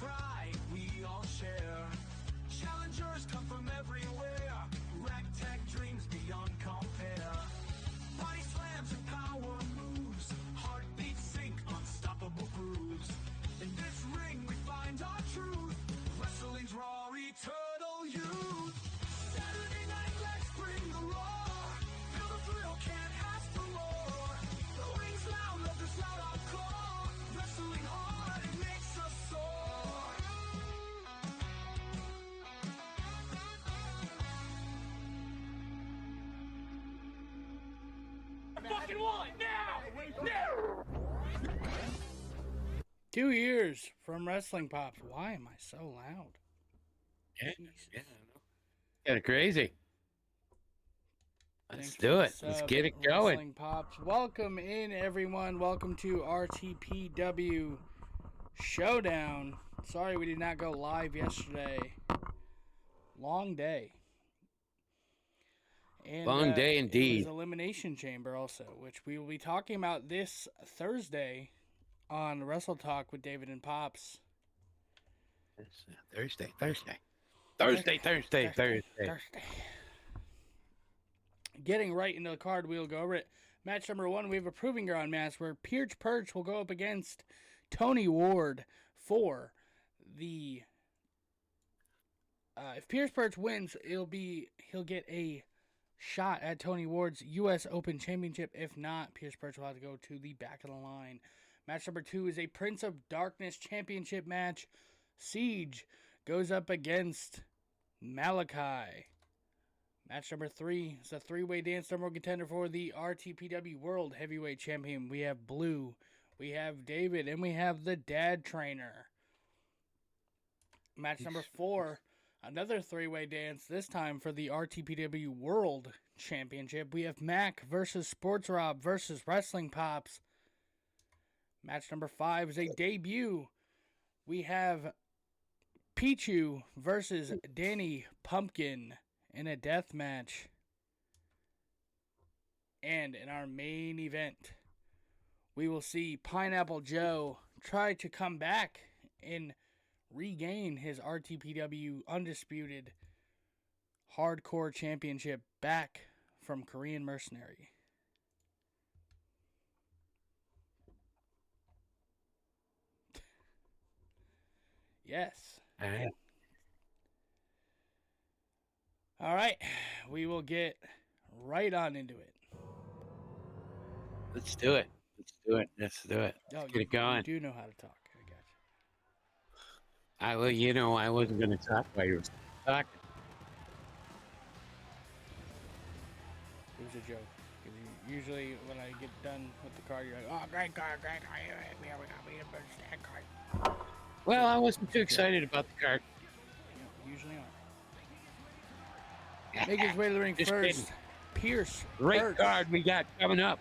pride we all share. Challengers come from everywhere. Ragtag dreams beyond compare. Body slams and power moves. Heartbeats sync, unstoppable grooves. In this ring we find our truth. Wrestling's raw, eternal youth. Saturday night, let's bring the roar. Feel the thrill, can't ask for more. The ring's loud, love is loud, our core. Wrestling hard, it makes us soar. I fucking want now! Now! 2 years from Wrestling Pops. Why am I so loud? Yeah, I know. Kind of crazy. Let's Thanks do for it. the Let's sub, get it going. Wrestling Pops. Welcome in, everyone. Welcome to RTPW Showdown. Sorry we did not go live yesterday. Long day. And, Long day indeed. It was Elimination Chamber also, which we will be talking about this Thursday on Wrestle Talk with David and Pops. Thursday. Getting right into the card, we'll go over it. Match number 1, we have a Proving Ground match where Perch will go up against Tony Ward for the... if Perch wins, he'll get a shot at Tony Ward's US Open Championship. If not, Perch will have to go to the back of the line. Match number 2 is a Prince of Darkness Championship match. Seige goes up against Malachii. Match number 3 is a 3-way dance number 1 contender for the RTPW World Heavyweight Champion. We have Blue, we have David, and we have the DadTrainer. Match number 4, another 3-way dance, this time for the RTPW World Championship. We have Mac versus Sportsrob versus Wrestling Pops. Match number 5 is a debut. We have Pichu versus Danny Pumpkin in a death match. And in our main event, we will see Pineapple Joe try to come back and regain his RTPW Undisputed Hardcore Championship back from Korean Mercenary. Yes. All right. We will get right on into it. Let's do it. Let's do it. Let's get it going. You do know how to talk. I got you. I wasn't going to talk while you were talking. It was a joke. Usually when I get done with the card, you're like, oh, great card. We got that card. Well, I wasn't too excited about the card. You usually are. Making his way to the ring Just first. Pierce. Great Perch. card we got coming up.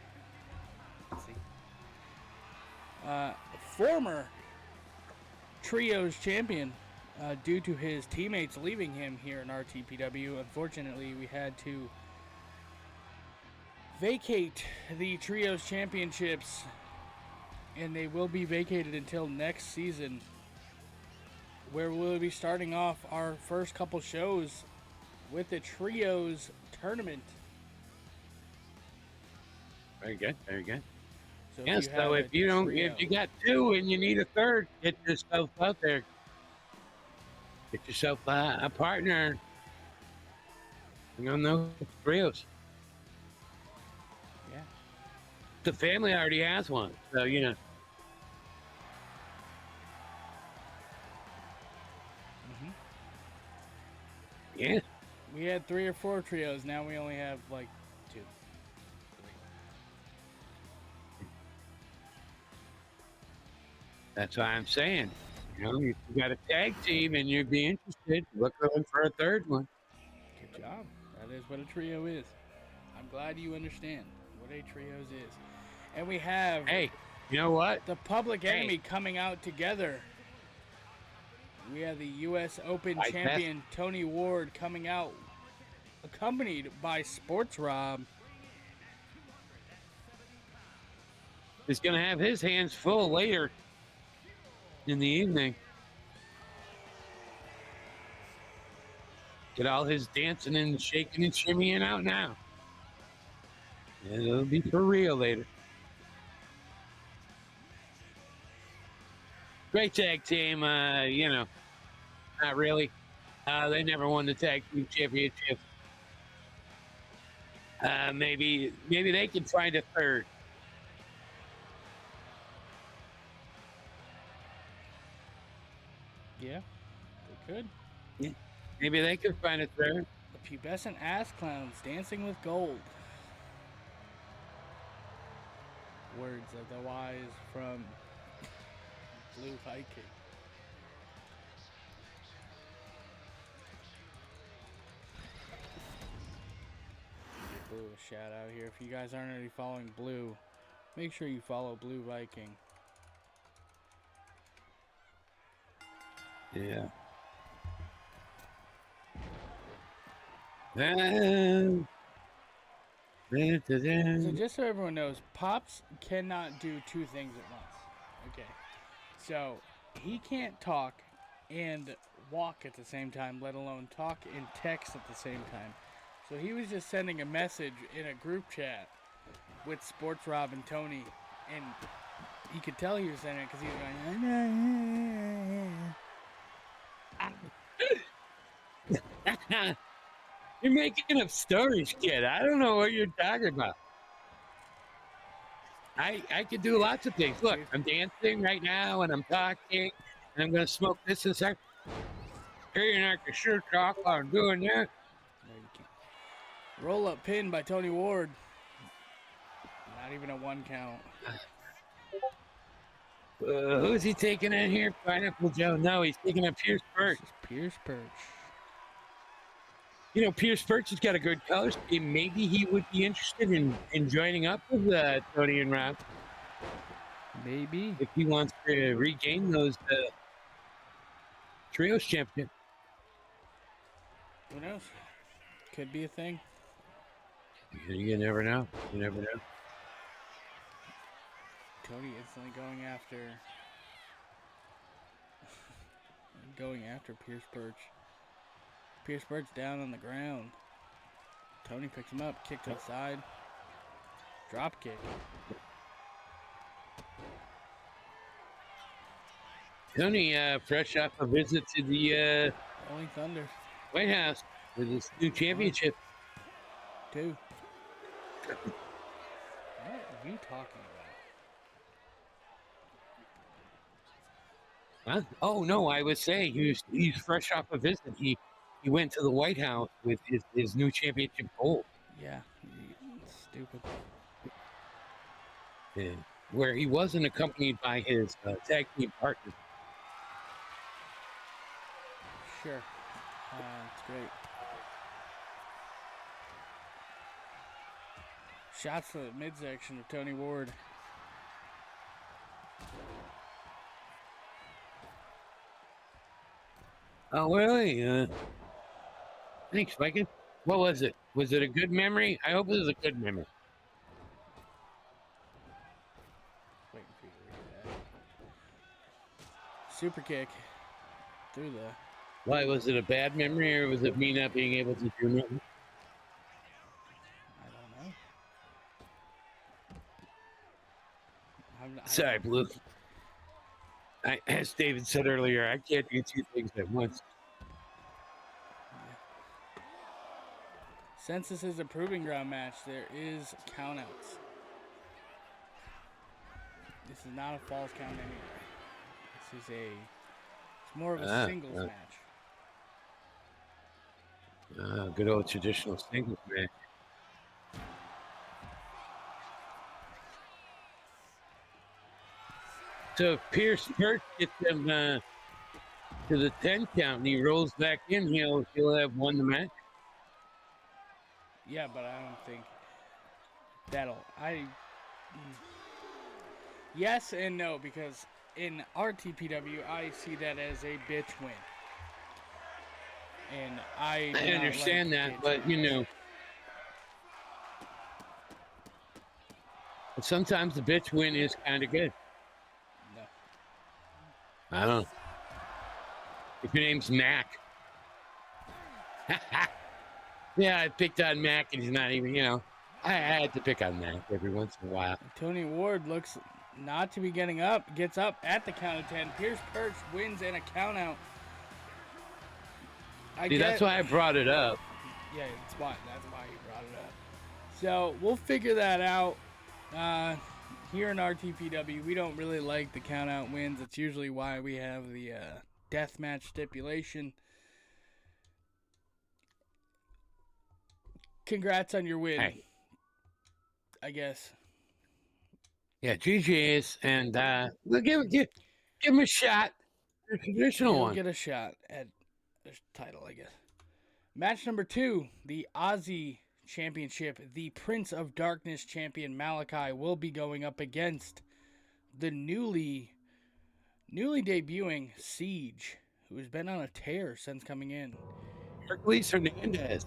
Former Trios champion, due to his teammates leaving him here in RTPW. Unfortunately, we had to vacate the Trios championships, and they will be vacated until next season, where we'll be starting off our first couple shows with the Trios tournament. Very good. So if you got 2 and you need a third, get yourself out there. Get yourself a partner. You don't know Trios. Yeah. The family already has one, so Mm-hmm. Yeah. We had 3 or 4 trios. Now we only have like 2, 3. That's what I'm saying. You got a tag team and you'd be interested. Look for a third one. Good job. That is what a trio is. I'm glad you understand what a trios is. And we have... Hey, you know what? The Public Enemy coming out together. We have the U.S. Open champion Tony Ward coming out, accompanied by Sportsrob. He's going to have his hands full later in the evening. Get all his dancing and shaking and shimmying out now. And it'll be for real later. Great tag team. You know, not really. They never won the tag team championship. Maybe they can find a third. Yeah, they could. Yeah. Maybe they could find a third. The pubescent ass clowns dancing with gold. Words of the wise from Blue Viking. Give Blue a shout out here. If you guys aren't already following Blue, make sure you follow Blue Viking. Yeah. So just so everyone knows, Pops cannot do two things at once. Okay. So he can't talk and walk at the same time, let alone talk and text at the same time. So he was just sending a message in a group chat with Sportsrob and Tony, and you could tell he was sending it because he was going. You're making up stories, kid. I don't know what you're talking about. I can do lots of things. Look, I'm dancing right now, and I'm talking, and I'm going to smoke this in a second. Here, and I can sure talk while I'm doing that. Roll up pin by Tony Ward. Not even a 1 count. Who's he taking in here? Pineapple Joe? No, he's taking a Pierce Perch. Pierce Perch. You know, Pierce Perch has got a good color scheme. Maybe he would be interested in joining up with Tony and Rob. Maybe. If he wants to regain those trios champion. Who knows? Could be a thing. You never know. You never know. Tony instantly going after Pierce Perch. Pierce Perch down on the ground. Tony picks him up, kick to the side. Drop kick. Tony, fresh off a visit to the Rolling Thunder White House with his new championship. 2. What are you talking about? Huh? Oh no, I was saying he's fresh off a visit. He went to the White House with his new championship gold. Yeah, stupid. Yeah. Where he wasn't accompanied by his tag team partner. Sure. It's great. Shots to the midsection of Tony Ward. Oh, really? Thanks, Viking. What was it? Was it a good memory? I hope it was a good memory. Waiting for you to read that. Super kick through the... Why, was it a bad memory, or was it me not being able to do nothing? I don't know. Sorry, Blue. As David said earlier, I can't do two things at once. Since this is a proving ground match, there is countouts. This is not a false count anyway. This is it's more of a singles match. Good old traditional singles match. So if Pierce Perch gets him to the 10 count and he rolls back in, he'll have won the match. Yeah, but I don't think yes and no, because in RTPW I see that as a bitch win. And I understand that, but you know, sometimes the bitch win is kind of good. No. I don't know. If your name's Mac. Yeah, I picked on Mac, and he's not even, you know. I had to pick on Mac every once in a while. Tony Ward looks not to be getting up. Gets up at the count of 10. Here's Perch, wins and a count out. That's why I brought it up. Yeah, that's why you brought it up. So we'll figure that out. Here in RTPW, we don't really like the count out wins. It's usually why we have the deathmatch stipulation. Congrats on your win. Hey. I guess. Yeah, GG's, and we'll give him a shot. A traditional one. Get a shot at the title, I guess. Match number 2, the Aussie Championship. The Prince of Darkness champion Malachii will be going up against the newly debuting Seige, who has been on a tear since coming in. Hercules Hernandez.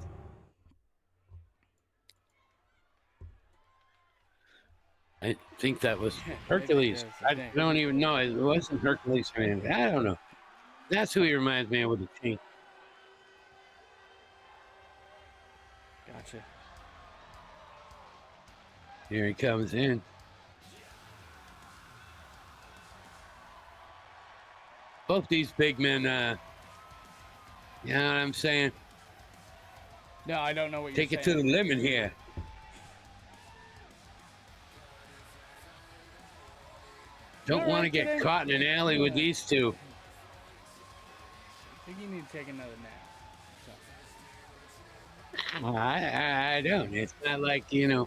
I think that was Hercules. I don't even know. It wasn't Hercules Hernandez. I don't know. That's who he reminds me of with the team. Gotcha. Here he comes in. Both these big men, you know what I'm saying? No, I don't know what you're saying. Take it to the limit here. Don't want to get caught in an alley with these two. I think you need to take another nap. So. I don't. It's not like, you know,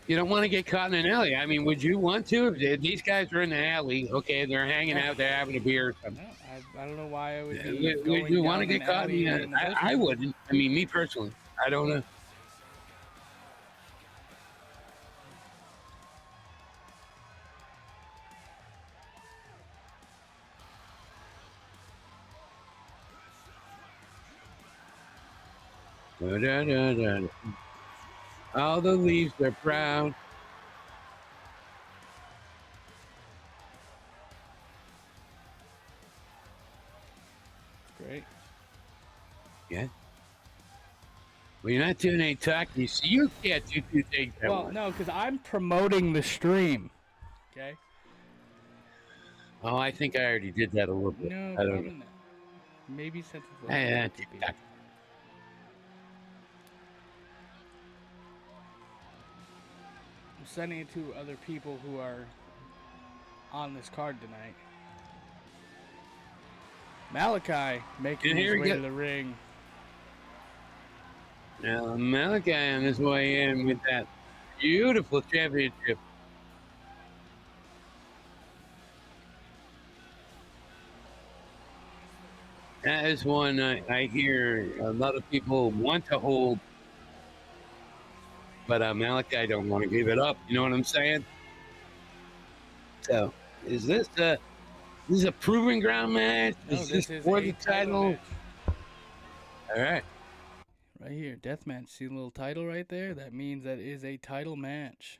you don't want to get caught in an alley. I mean, would you want to? If these guys are in the alley, okay, they're hanging out, they're having a beer or something. No, I don't know why I would be Would you want to get caught in the alley? I wouldn't. I mean, me personally, I don't know. Da, da, da, da. All the leaves are brown. Great. Yeah. Well, you're not doing any talking, so you can't do two things at once. No, because I'm promoting the stream. Okay? Oh, I think I already did that a little bit. No, I don't know. not. Maybe since it's I'm sending it to other people who are on this card tonight. Malachii making his way to the ring. Now, Malachii on his way in with that beautiful championship. That is one I hear a lot of people want to hold, but Malachii don't want to give it up. You know what I'm saying? So, is this a proving ground match? No, is this for the title? All right. Right here, deathmatch. See the little title right there? That means that is a title match.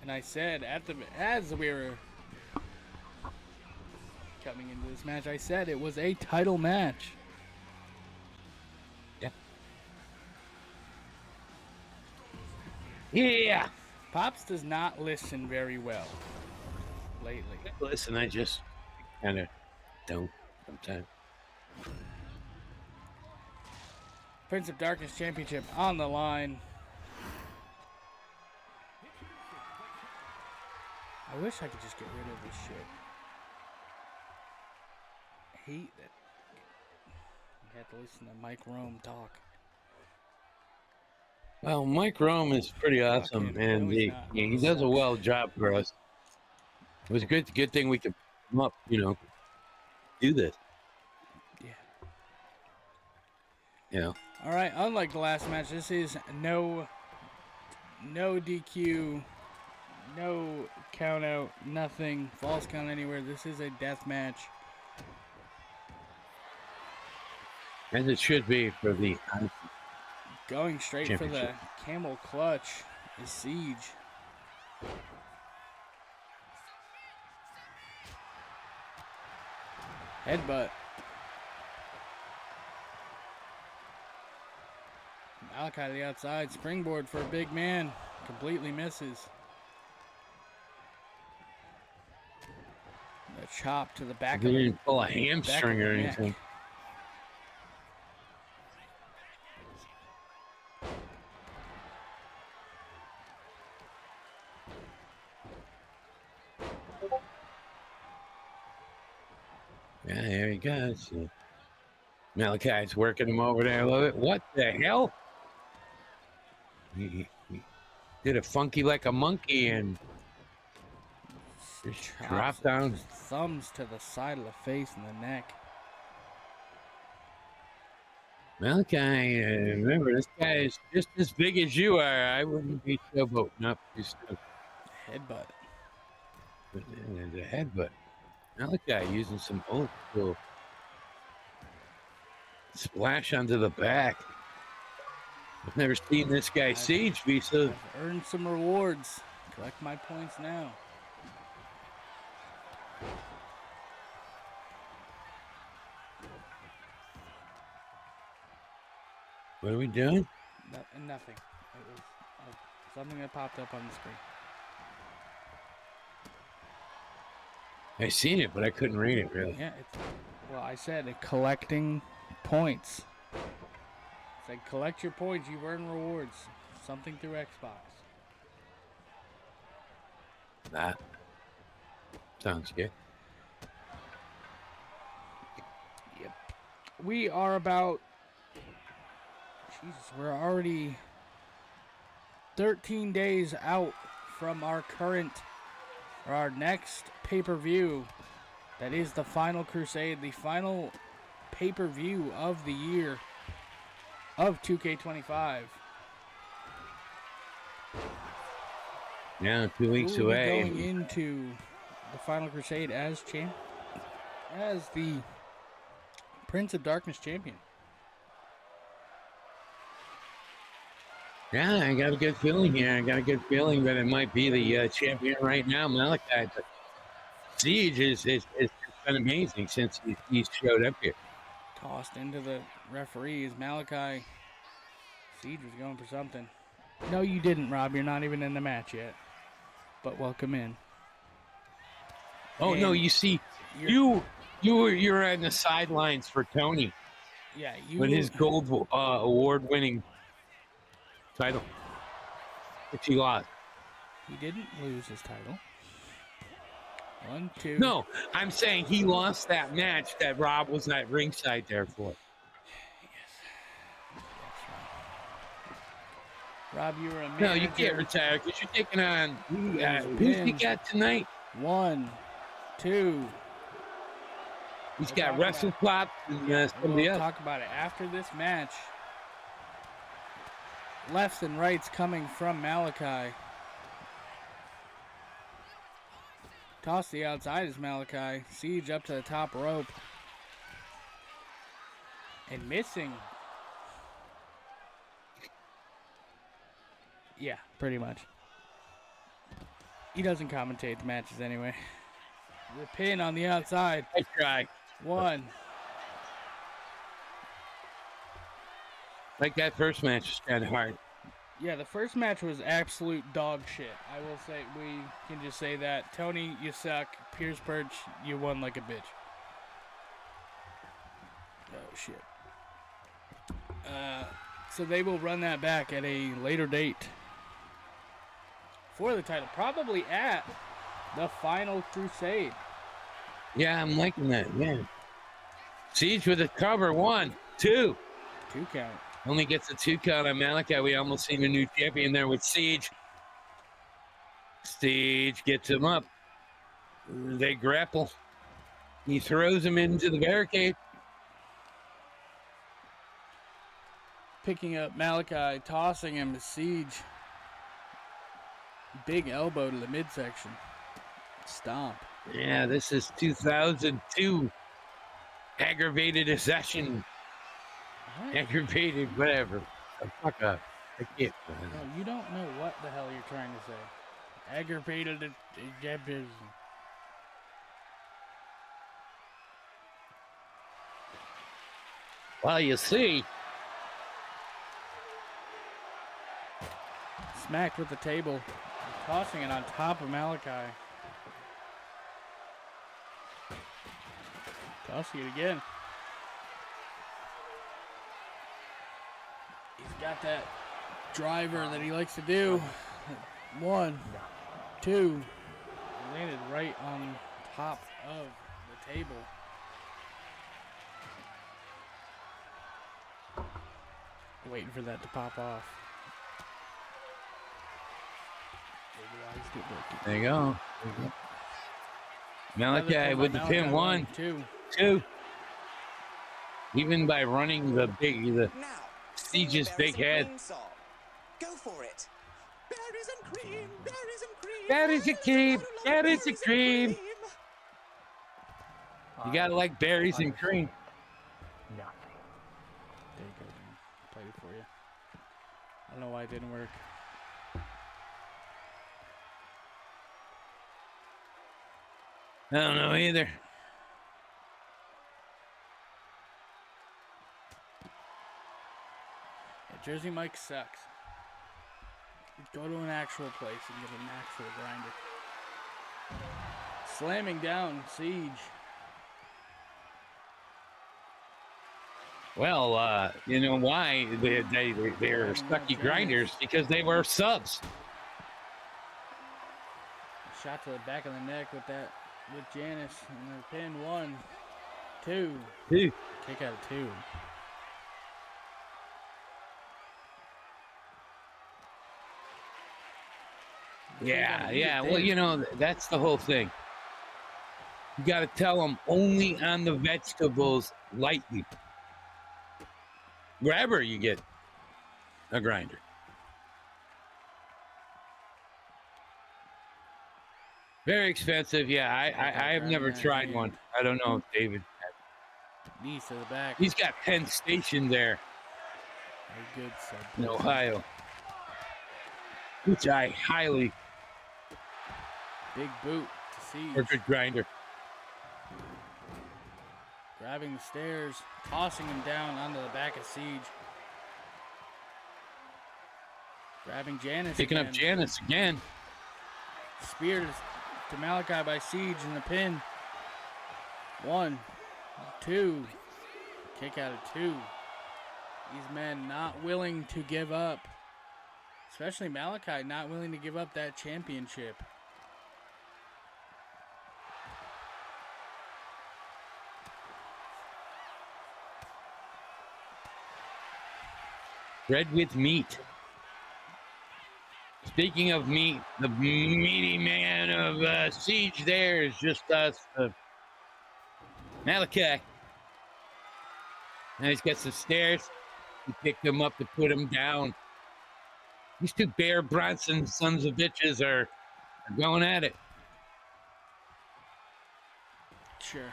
And I said as we were coming into this match, I said it was a title match. Yeah. Yeah. Pops does not listen very well lately. Listen, I just kind of don't sometimes. Prince of Darkness Championship on the line. I wish I could just get rid of this shit. I hate that. You have to listen to Mike Rome talk. Well, Mike Rome is pretty awesome, and he does a well job for us. It was a good thing we could come up, you know, do this. Yeah. You know. All right. Unlike the last match, this is no DQ, no count out, nothing, false count anywhere. This is a death match. As it should be for the going straight for the camel clutch is Seige. Headbutt. Malachii to the outside. Springboard for a big man. Completely misses. The chop to the back He of didn't pull a hamstring or anything. Yeah, there he goes. Malachi's working him over there a little bit. What the hell? He did a funky like a monkey and just dropped down. Thumbs to the side of the face and the neck. Malachii, remember, this guy is just as big as you are. I wouldn't be showboating up this stuff. Headbutt. There's a headbutt. Malachii using some old school splash onto the back. I've never seen this guy Seige be so. I've earned some rewards. Collect my points now. What are we doing? Nothing. It was something that popped up on the screen. I seen it, but I couldn't read it really. Yeah, well, I said collecting points. It said collect your points. You've earned rewards. Something through Xbox. That sounds good. Yep. We are about. Jesus, we're already 13 days out from our next pay-per-view. That is the Final Crusade, the final pay-per-view of the year of 2K25. Yeah, 2 weeks Who will be away. going into the Final Crusade as the Prince of Darkness champion. Yeah, I got a good feeling here. I got a good feeling that it might be the champion right now, Malachii. But Seige has been amazing since he showed up here. Tossed into the referees. Malachii. Seige was going for something. No, you didn't, Rob. You're not even in the match yet. But welcome in. Oh, and no, you see, you're on the sidelines for Tony. Yeah, with his gold award-winning title, which he lost. He didn't lose his title. 1, 2. No, I'm saying he lost that match that Rob was at ringside there for. Yes. Rob, you were a manager. No, you can't retire because you're taking on who's he got tonight? 1, 2. He's got Wrestle Pops and somebody else. We'll talk about it after this match. Lefts and rights coming from Malachii. Toss the outside is Malachii. Seige up to the top rope. And missing. Yeah, pretty much. He doesn't commentate the matches anyway. The pin on the outside. I try. 1. Like that first match was kind of hard. Yeah, the first match was absolute dog shit. I will say, we can just say that. Tony, you suck. Perch, you won like a bitch. Oh, shit. So they will run that back at a later date for the title. Probably at the Final Crusade. Yeah, I'm liking that. Yeah. Seige with a cover. 1, 2. 2 count. Only gets a 2 count on Malachii. We almost seen a new champion there with Seige. Seige gets him up. They grapple. He throws him into the barricade. Picking up Malachii, tossing him to Seige. Big elbow to the midsection. Stomp. Yeah, this is 2002. Aggravated accession. What? Aggravated, whatever. Fuck up. I can't. No, you don't know what the hell you're trying to say. Aggravated. Well, you see, smacked with the table, tossing it on top of Malachii. Tossing it again. He's got that driver that he likes to do. 1, 2. Landed right on top of the table. Waiting for that to pop off. There you go. Malachii with the pin. 1, 2. Even by running the Seige's big head. Go for it. Berries and cream, berries and cream. Berries and cream, berries and cream. You gotta like berries and cream. Nothing. There you go, man. Played it for you. I don't know why it didn't work. I don't know either. Yeah, Jersey Mike sucks. Go to an actual place and get an actual grinder. Slamming down Seige. Well, you know why they're sucky grinders? Because they were subs. Shot to the back of the neck with Janice and the pin. 1, 2. Kick out of 2. Yeah. Well, you know, that's the whole thing. You got to tell them only on the vegetables lightly. Wherever you get a grinder. Very expensive. Yeah, I have never tried one. I don't know if David. Knees to the back. He's got Penn Station there Very good sub. in Ohio, which I highly. Big boot to Seige. Or good grinder. Grabbing the stairs, tossing him down onto the back of Seige. Grabbing Janice. Picking up Janice again. Spear to Malachii by Seige in the pin. 1, 2. Kick out of 2. These men not willing to give up. Especially Malachii not willing to give up that championship. Bread with meat. Speaking of meat, the meaty man of Seige there is just us. Malachii. Now he's got some stairs. He picked him up to put him down. These two Bear Bronson sons of bitches are going at it. Sure.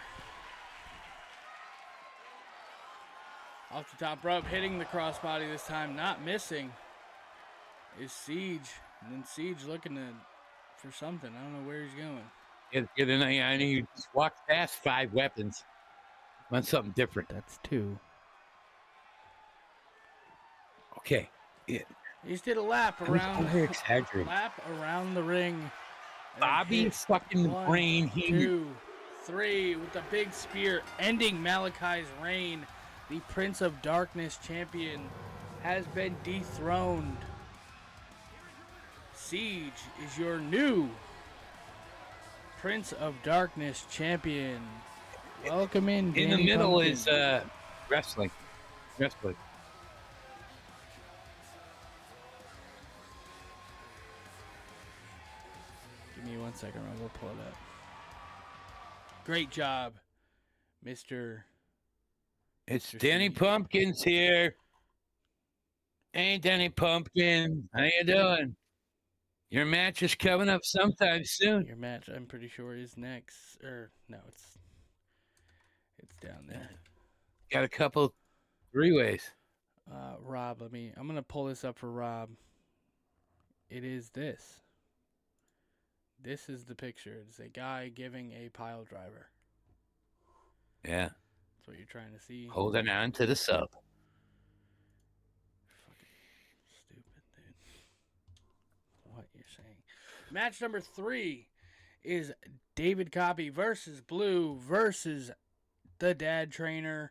Off the top rope, hitting the crossbody this time, not missing, is Seige. And then Seige looking for something. I don't know where he's going. I mean, he just walked past 5 weapons. Want something different. That's 2. Okay. Yeah. He just did a lap around. Lap around the ring. Bobby fucking 1, brain. 2, 3 with the big spear, ending Malachi's reign. The Prince of Darkness champion has been dethroned. Seige is your new Prince of Darkness champion. Welcome in. In the middle is wrestling. Wrestling. Give me 1 second, we'll pull it up. Great job, Mr. It's Danny Pumpkins here. Hey, Danny Pumpkin. How you doing? Your match is coming up sometime soon. Your match, I'm pretty sure, is next. No, it's down there. Got a couple 3-ways. Rob, I'm gonna pull this up for Rob. It is this. This is the picture. It's a guy giving a pile driver. Yeah. That's what you're trying to see. Holding on to the sub. Fucking stupid, dude. what you're saying. Match number 3 is David Copy versus Blue versus the DadTrainer.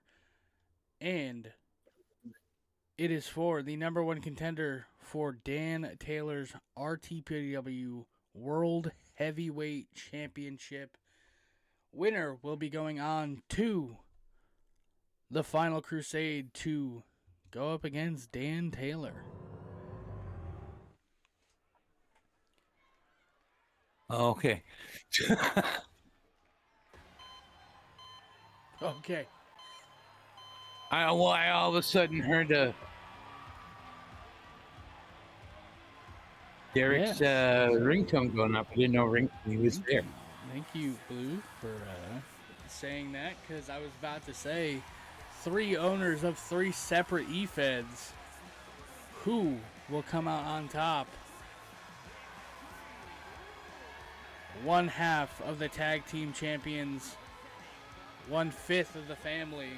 And it is for the number 1 contender for Dan Taylor's RTPW World Heavyweight Championship. Winner will be going on to the Final Crusade to go up against Dan Taylor. Okay. Okay. I all of a sudden heard Derek's ringtone going up. I didn't know he was there. Thank you, Blue, for saying that, because I was about to say 3 owners of 3 separate EFEDS. Who will come out on top? One half of the tag team champions, 1/5 of the family.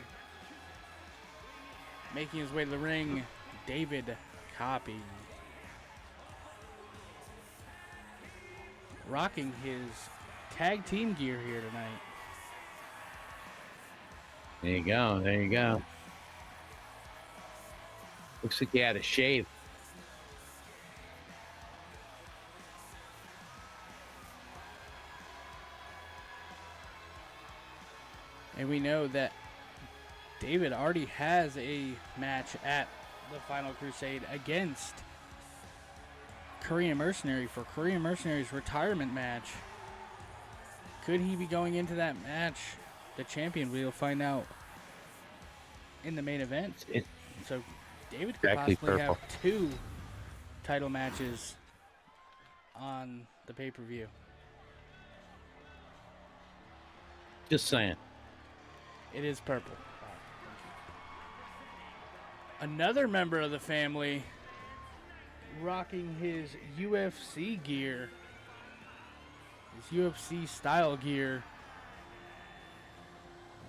Making his way to the ring, David Copy. Rocking his tag team gear here tonight. There you go. There you go. Looks like he had a shave. And we know that David already has a match at the Final Crusade against Korean Mercenary for Korean Mercenary's retirement match. Could he be going into that match the champion? We'll find out in the main event. So David could possibly have 2 title matches on the pay-per-view. Just saying. It is purple. Another member of the family rocking his UFC gear, his UFC style gear,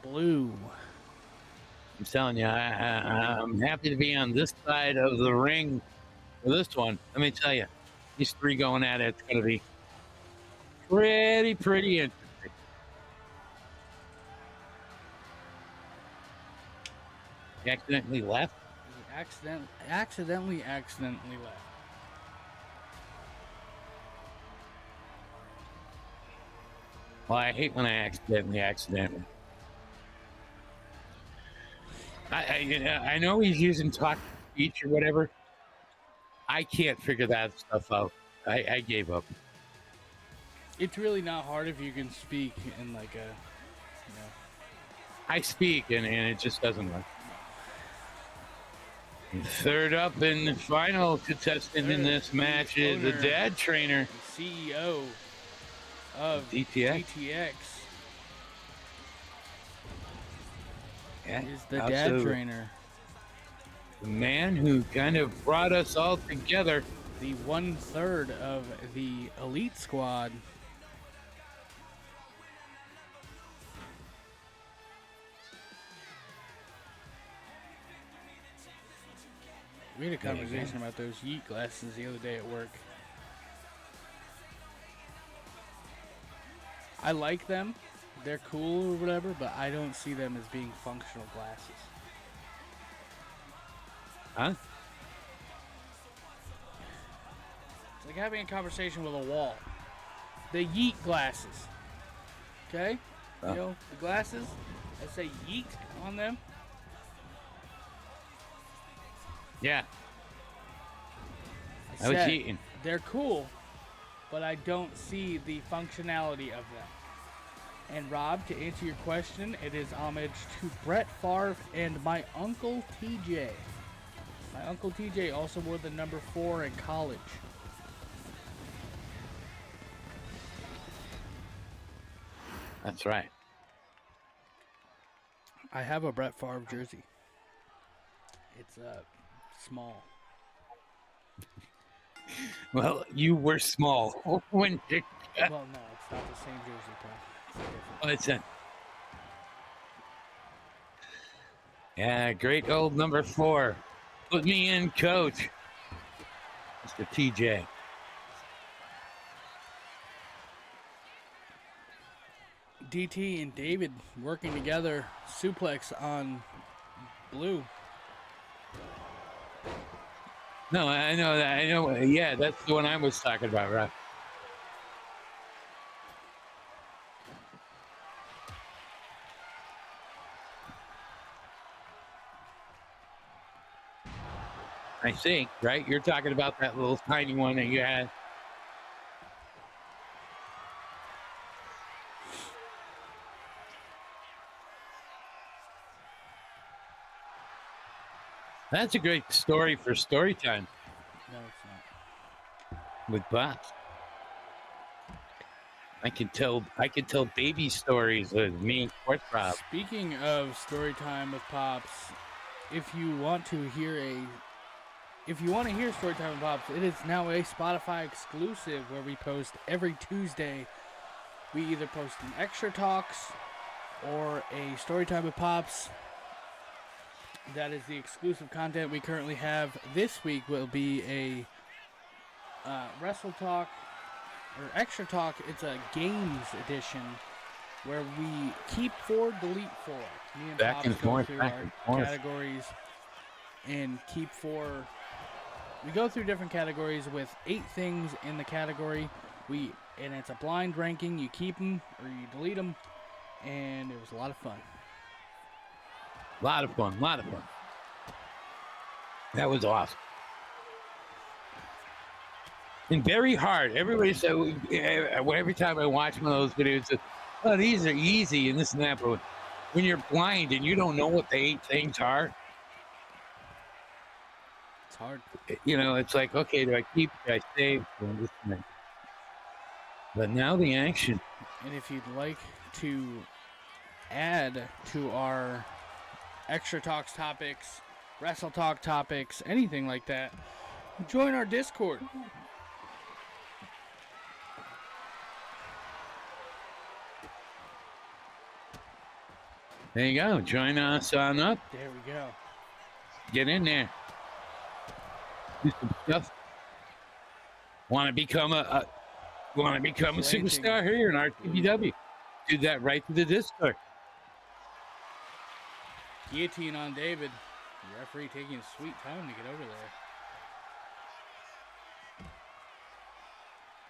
Blue. I'm telling you, I'm happy to be on this side of the ring for this one. Let me tell you, these 3 going at it, it's going to be pretty interesting. He accidentally left? He accidentally left. Well, I hate when I accidentally. I know he's using talk speech or whatever. I can't figure that stuff out. I gave up. It's really not hard if you can speak in like a, I speak and it just doesn't work. Third up and the final contestant in this match is the DadTrainer, CEO of DTX. Yeah, is the DadTrainer, the man who kind of brought us all together. The 1/3 of the elite squad. We had a conversation about those Yeet glasses the other day at work. I like them. They're cool or whatever, but I don't see them as being functional glasses. Huh? It's like having a conversation with a wall. The Yeet glasses. Okay? You know, the glasses that say Yeet on them. Yeah. I was eating. They're cool, but I don't see the functionality of them. And Rob, to answer your question, it is homage to Brett Favre and my Uncle TJ. My Uncle TJ also wore the number 4 in college. That's right. I have a Brett Favre jersey. It's small. Well, you were small when you... Well, no, it's not the same jersey, Paul. Yeah, great old number 4. Put me in, coach. Mr. TJ. DT and David working together. Suplex on Blue. No, I know that. I know. Yeah, that's the one I was talking about, right? I think, right? You're talking about that little tiny one that you had. That's a great story for story time. No, it's not. With Pops. I can tell baby stories with me, Sportsrob. Speaking of story time with Pops, if you want to hear story time with Pops, it is now a Spotify exclusive where we post every Tuesday. We either post an extra talks or a story time with Pops. That is the exclusive content we currently have. This week will be a Wrestle Talk or Extra Talk. It's a games edition where we keep 4, delete 4. Me and Back Pops and go forth, through back our and forth. categories and keep 4. We go through different categories with 8 things in the category. And it's a blind ranking. You keep them or you delete them, and it was a lot of fun. A lot of fun. That was awesome. And very hard. Everybody said, every time I watch one of those videos, oh, these are easy and this and that. But when you're blind and you don't know what the 8 things are, It's hard. you know, it's like, okay, do I keep, do I save? This and that. But now the action. And if you'd like to add to our Extra Talks topics, Wrestle Talk topics, anything like that, join our Discord. There you go. Join us on up. There we go. Get in there. Do some stuff. Want to become a superstar here in RTPW? Do that right to the Discord. Guillotine on David. The referee taking his sweet time to get over there.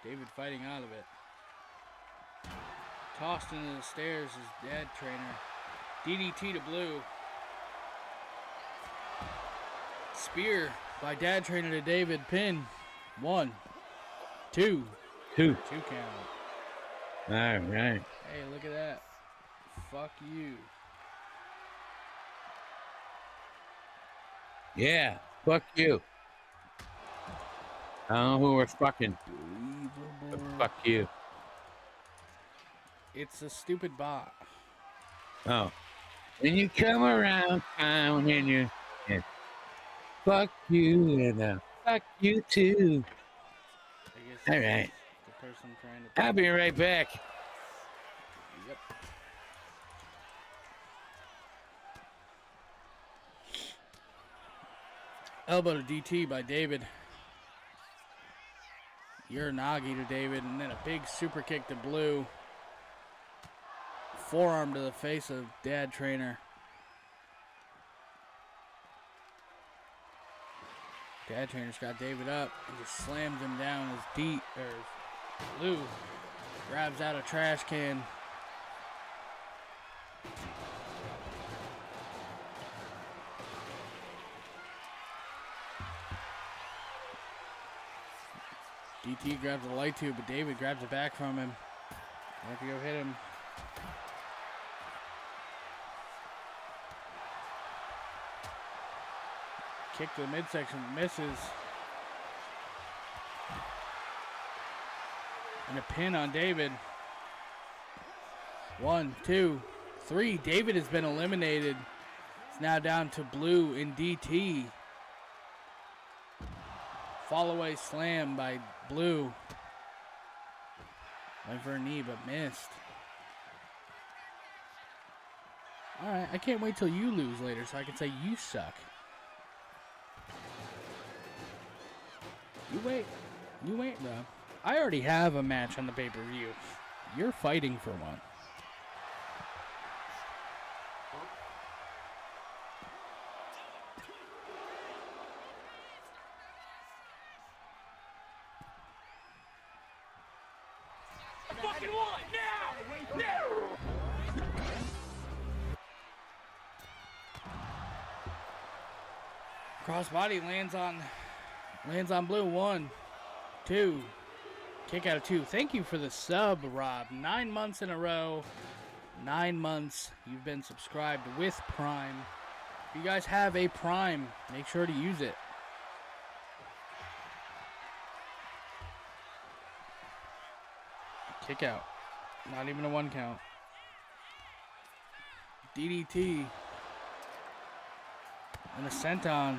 David fighting out of it. Tossed into the stairs is DadTrainer. DDT to Blue. Spear by DadTrainer to David. Pin. 1, 2. 2 count. All right. Hey, look at that. Fuck you. Yeah. Fuck you. I don't know who we're fucking. But fuck you. It's a stupid bot. Oh. When you come around town and you, yeah. Fuck you and fuck you too. I guess All right. the person trying to. I'll be right back. Yep. Elbow to DT by David. Uranagi to David, and then a big super kick to Blue. Forearm to the face of DadTrainer. DadTrainer's got David up and just slams him down as Blue grabs out a trash can. DT grabs the light tube, but David grabs it back from him. Have to go hit him. Kick to the midsection, misses. And a pin on David. 1, 2, 3. David has been eliminated. It's now down to Blue and DT. Fall away slam by Blue. Went for a knee, but missed. Alright, I can't wait till you lose later so I can say you suck. You wait, bro. I already have a match on the pay-per-view. You're fighting for one. Second one, now! Now! Crossbody lands on blue. 1, 2. Kick out of 2. Thank you for the sub, Rob. 9 months in a row. 9 months you've been subscribed with Prime. If you guys have a Prime, make sure to use it. Kick out. Not even a 1 count. DDT. And a senton.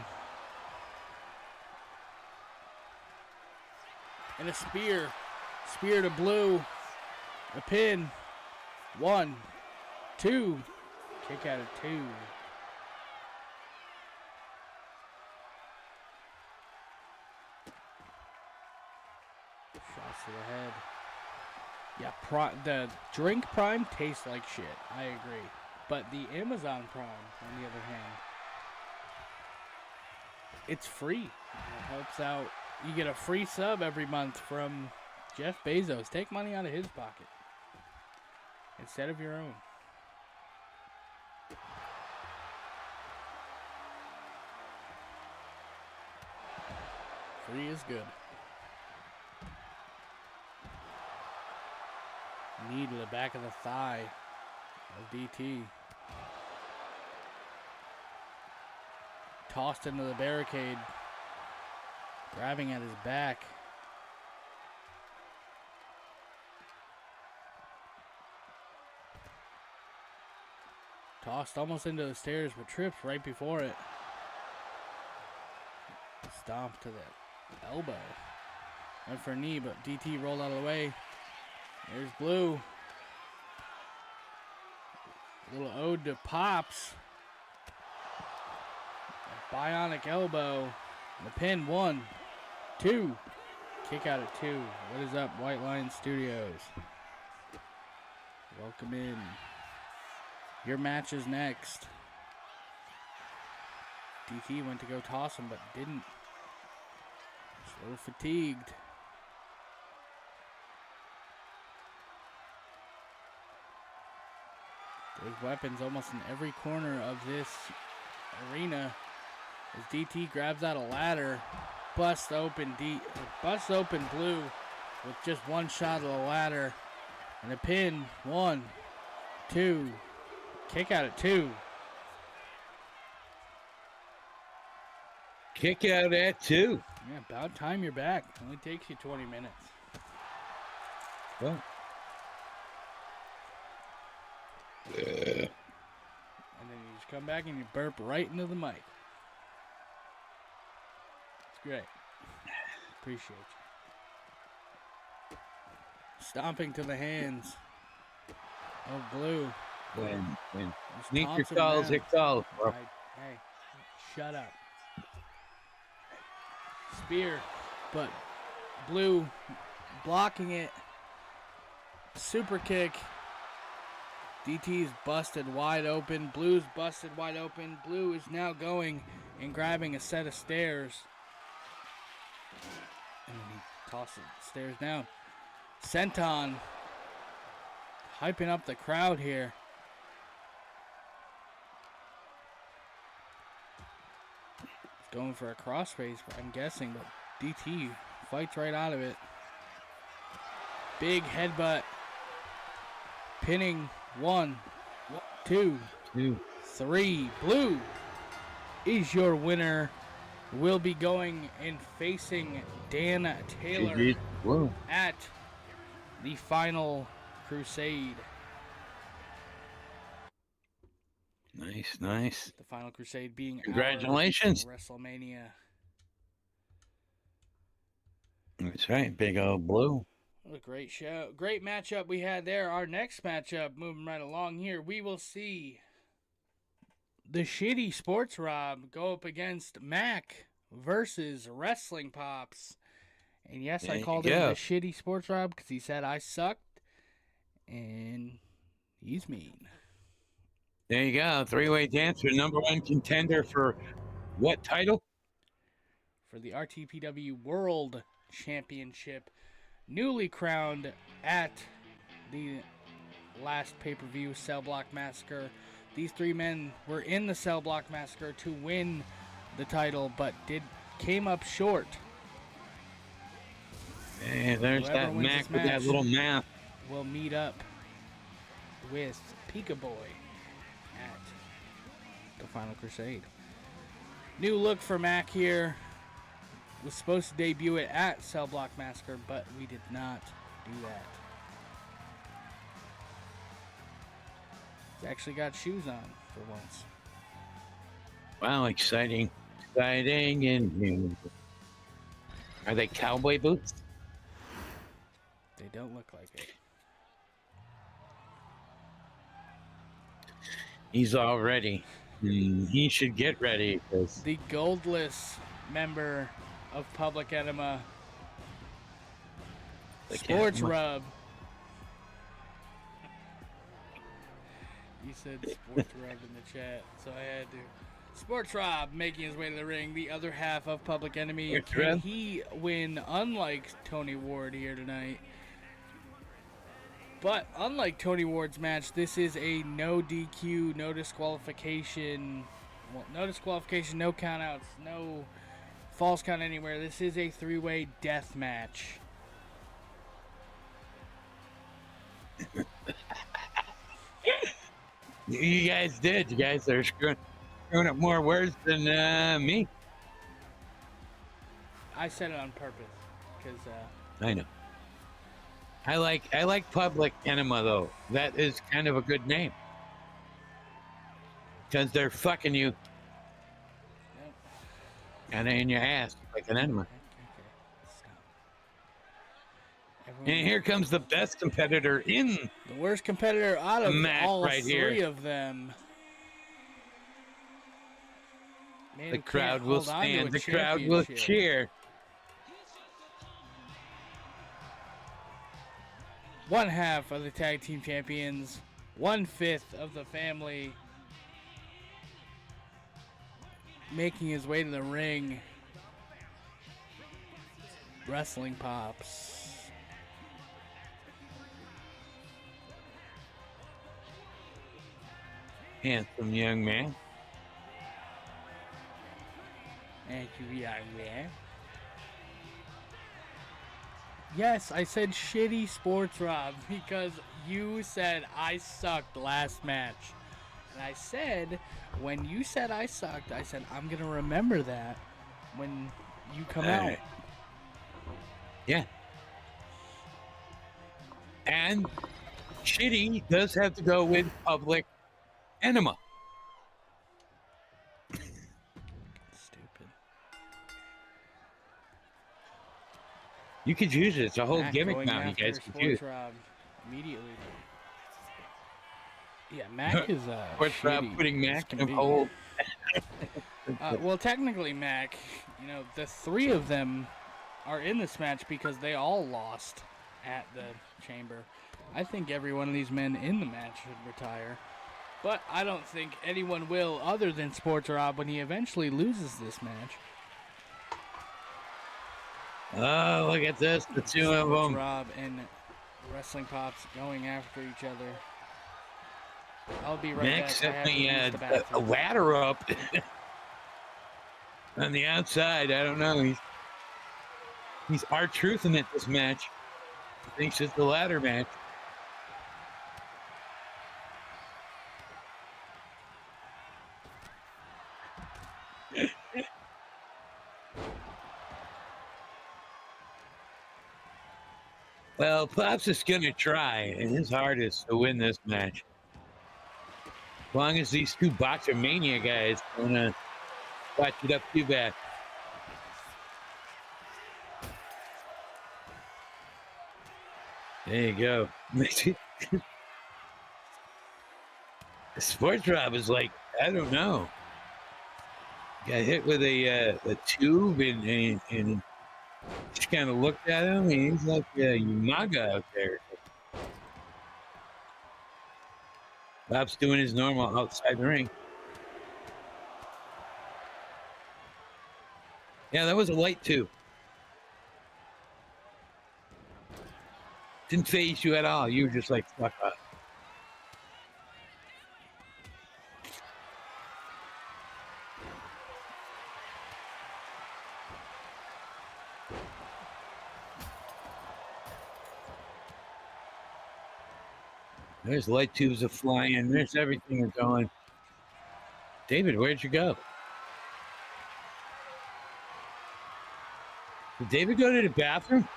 And a spear. Spear to blue. A pin. 1, 2. Kick out of 2. Shots to the head. Yeah, the drink Prime tastes like shit. I agree. But the Amazon Prime, on the other hand, it's free. It helps out. You get a free sub every month from Jeff Bezos. Take money out of his pocket instead of your own. Free is good. Knee to the back of the thigh of DT. Tossed into the barricade. Grabbing at his back. Tossed almost into the stairs, but trips right before it. Stomp to the elbow. Went for a knee, but DT rolled out of the way. There's blue. A little ode to Pops. A bionic elbow. And the pin. 1, 2. Kick out at 2. What is up, White Lion Studios? Welcome in. Your match is next. DT went to go toss him, but didn't. Just a little fatigued. There's weapons almost in every corner of this arena. As DT grabs out a ladder, busts open blue with just one shot of the ladder. And a pin. 1, 2. Kick out at 2. Kick out at 2. Yeah, about time you're back. Only takes you 20 minutes. Well. And then you just come back and you burp right into the mic. It's great. Appreciate you. Stomping to the hands of blue. When Just sneak your taunts him calls, down. it calls. Hey, shut up. Spear, but blue blocking it. Super kick. DT's busted wide open. Blue's busted wide open. Blue is now going and grabbing a set of stairs. And then he tosses the stairs down. Senton hyping up the crowd here. He's going for a crossface, I'm guessing, but DT fights right out of it. Big headbutt. Pinning. 1, 2, 3. Blue is your winner. Will be going and facing Dan Taylor at the final crusade. Nice. The final crusade being Congratulations. WrestleMania. That's right. Big old blue. What a great show. Great matchup we had there. Our next matchup, moving right along here, we will see the shitty Sportsrob go up against Mac versus Wrestling Pops. And yes, I called him the shitty Sportsrob because he said I sucked. And he's mean. There you go. Three-way dance for #1 contender for what title? For the RTPW World Championship. Newly crowned at the last pay-per-view Cell Block Massacre. These three men were in the Cell Block Massacre to win the title, but came up short. Hey, there's Whoever that wins Mac this with that match little map. will meet up with Pika Boy at the Final Crusade. New look for Mac here. Was supposed to debut it at Cell Block Massacre, but we did not do that. He's actually got shoes on for once. Wow, exciting. Exciting and new. Are they cowboy boots? They don't look like it. He's all ready. He should get ready. Cause The goldless member of Public Enema, Sportsrob. You said Sportsrob in the chat, so I had to. Sportsrob making his way to the ring, the other half of Public Enemy. Can he win unlike Tony Ward here tonight? But unlike Tony Ward's match, this is a no DQ, no disqualification. Well, no disqualification, no countouts, no false count anywhere. This is a three-way death match. You guys did. You guys are screwing up more words than me. I said it on purpose because I know. I like Public Enema though. That is kind of a good name because they're fucking you and in your ass like an enema. And here comes the best competitor in the worst competitor out of all right three here. of them. Man, The crowd will stand. The crowd will cheer. One half of the tag team champions, 1/5 of the family, making his way to the ring. Wrestling Pops. Handsome young man. Thank you, young man. Yes, I said shitty Sportsrob because you said I sucked last match. And I said, when you said I sucked, I said, I'm going to remember that when you come out. Yeah. And shitty does have to go with Public Enema. Stupid. You could use it. It's a whole Mac gimmick now. You guys can use. Sportsrob immediately. Yeah, Mac is Sportsrob putting Mac in a hole. Well, technically, Mac, you know, the three of them are in this match because they all lost at the chamber. I think every one of these men in the match should retire. But I don't think anyone will other than Sportsrob when he eventually loses this match. Oh, look at this. The two of them. Sportsrob and Wrestling Pops going after each other. I'll be right Mac back. set a ladder up on the outside. I don't know. He's R-truthing it this match. He thinks it's the ladder match. Well, Pops is going to try and his hardest to win this match. As long as these two Boxer Mania guys don't watch it up too bad. There you go. Sportsrob is like, I don't know. Got hit with a tube and just kind of looked at him. And he's like a Umaga out there. Bob's doing his normal outside the ring. Yeah, that was a light too. Didn't phase you at all. You were just like, fuck up. There's light tubes are flying. There's everything are going. David, where'd you go? Did David go to the bathroom?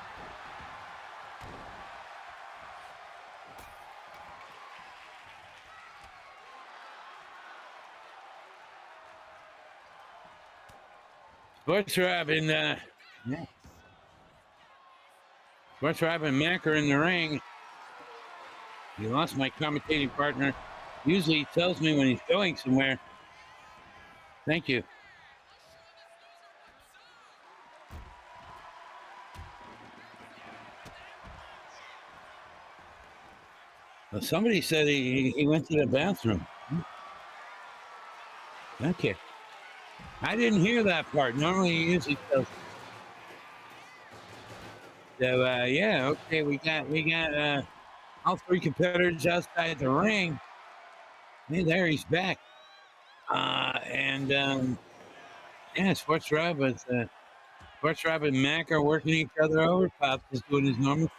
Sportsrob and Mac are in the ring. He lost my commentating partner. Usually he tells me when he's going somewhere. Thank you. Well, somebody said he went to the bathroom. Okay. I didn't hear that part. Normally he usually tells. So yeah, okay, we got all three competitors outside the ring. Hey, there he's back. Yeah, Sportsrob and Mac are working each other over. Pops is doing his normal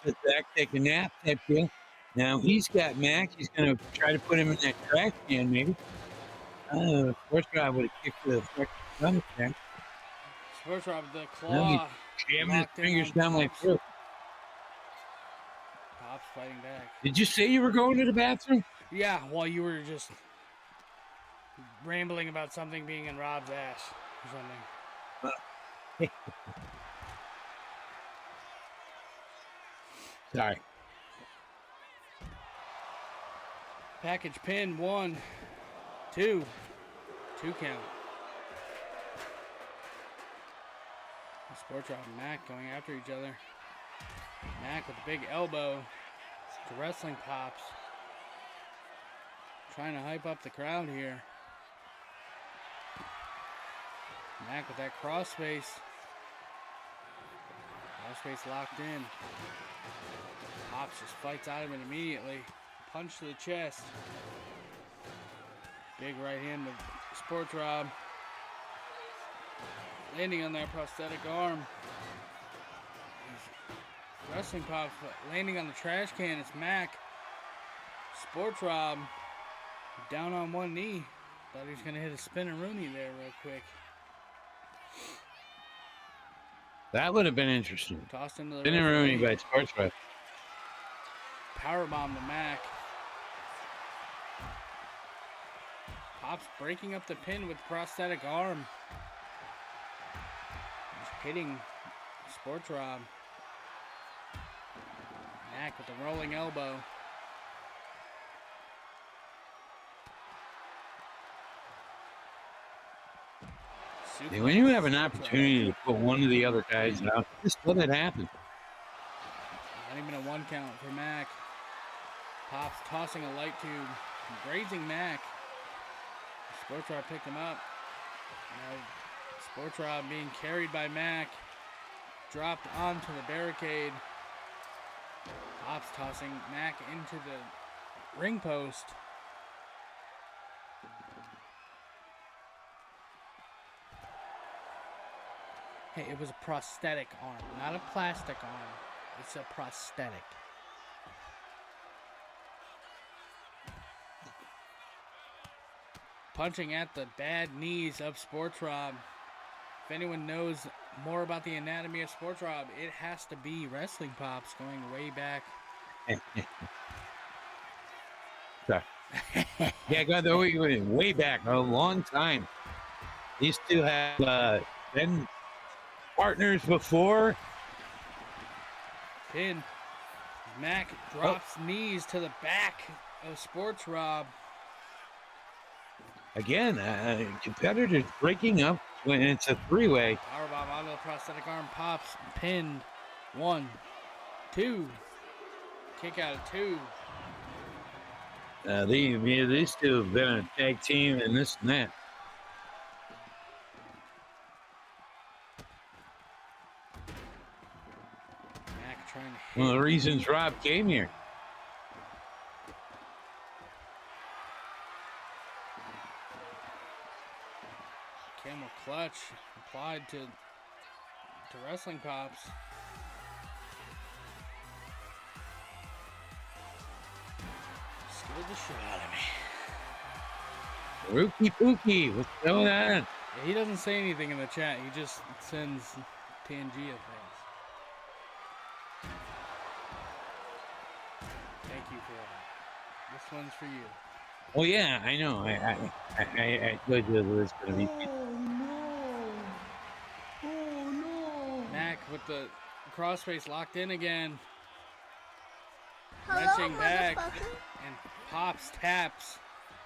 sit back, take a nap type deal. Now he's got Mac. He's going to try to put him in that trash can, maybe. Sportsrob would have kicked the fucking stomach there. Sportsrob, the claw. Jamming his fingers down my throat. Pops fighting back. Did you say you were going to the bathroom? Yeah, while you were just rambling about something being in Rob's ass or something. Sorry. Package pin, 1, 2. 2 count. Sportsrob and Mac going after each other. Mac with a big elbow to Wrestling Pops. Trying to hype up the crowd here. Mac with that crossface. Crossface locked in. Pops just fights out of it immediately. Punch to the chest. Big right hand with Sportsrob. Landing on that prosthetic arm. Wrestling Pops landing on the trash can. It's Mac. Sportsrob down on one knee. Thought he was going to hit a spinning Rooney there real quick. That would have been interesting. Tossed into the Spinning Rooney by Sportsrob. Powerbomb to Mac. Pops breaking up the pin with prosthetic arm. He's hitting Sportsrob. Mac with the rolling elbow. See, when you have an opportunity to put one of the other guys out, just let it happen. Not even a 1 count for Mac. Pops tossing a light tube, grazing Mac. Sportsrob picked him up. Now Sportsrob being carried by Mac. Dropped onto the barricade. Pops tossing Mac into the ring post. Hey, it was a prosthetic arm, not a plastic arm. It's a prosthetic. Punching at the bad knees of Sportsrob. If anyone knows more about the anatomy of Sportsrob, it has to be Wrestling Pops going way back. Sorry. Yeah, going way back, a long time. These two have been partners before. Pin. Mac drops knees to the back of Sportsrob. Again, competitors breaking up when it's a three-way. Powerbomb onto the prosthetic arm. Pops. Pinned. 1, 2. Kick out of 2. These two have been a tag team and this and that. Mac trying to came. One of the reasons Rob came here. Camel clutch applied to Wrestling Pops. Scared the shit out of me. Rookie Pookie, what's going on? Yeah, he doesn't say anything in the chat. He just sends PNG of things. Thank you for that. This one's for you. Oh yeah, I know. I told you it was gonna be. Mac with the crossface locked in again. Wrenching back. And Pops taps.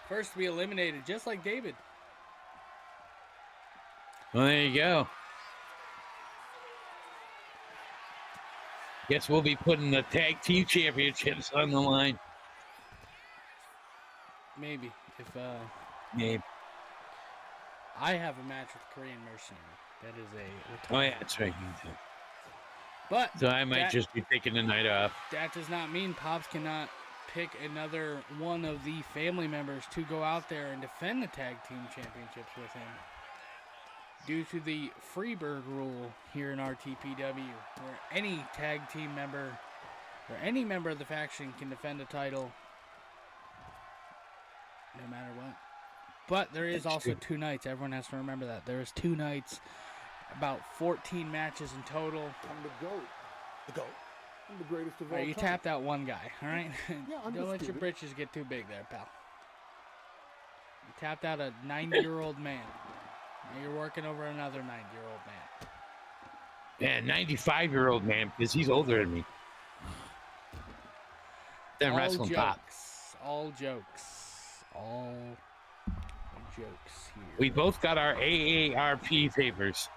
First to be eliminated, just like David. Well, there you go. Guess we'll be putting the tag team championships on the line. Maybe. If Maybe. I have a match with Korean Mercenary. That is a Oh yeah, that's right. But So I might just be taking the night off. that does not mean Pops cannot pick another one of the family members to go out there and defend the tag team championships with him. Due to the Freebird rule here in RTPW, where any tag team member or any member of the faction can defend a title no matter what. But there is also 2 nights. Everyone has to remember that. There is 2 nights, about 14 matches in total. I'm the GOAT. The GOAT. I'm the greatest of all Right, you time. tapped out one guy, all right? Yeah, Don't let your Undisputed. britches get too big there, pal. You tapped out a 90-year-old man. Now you're working over another 90-year-old man. Yeah, 95-year-old man, because he's older than me. Then All wrestling pop. jokes. All jokes. All jokes here. We both got our AARP favors.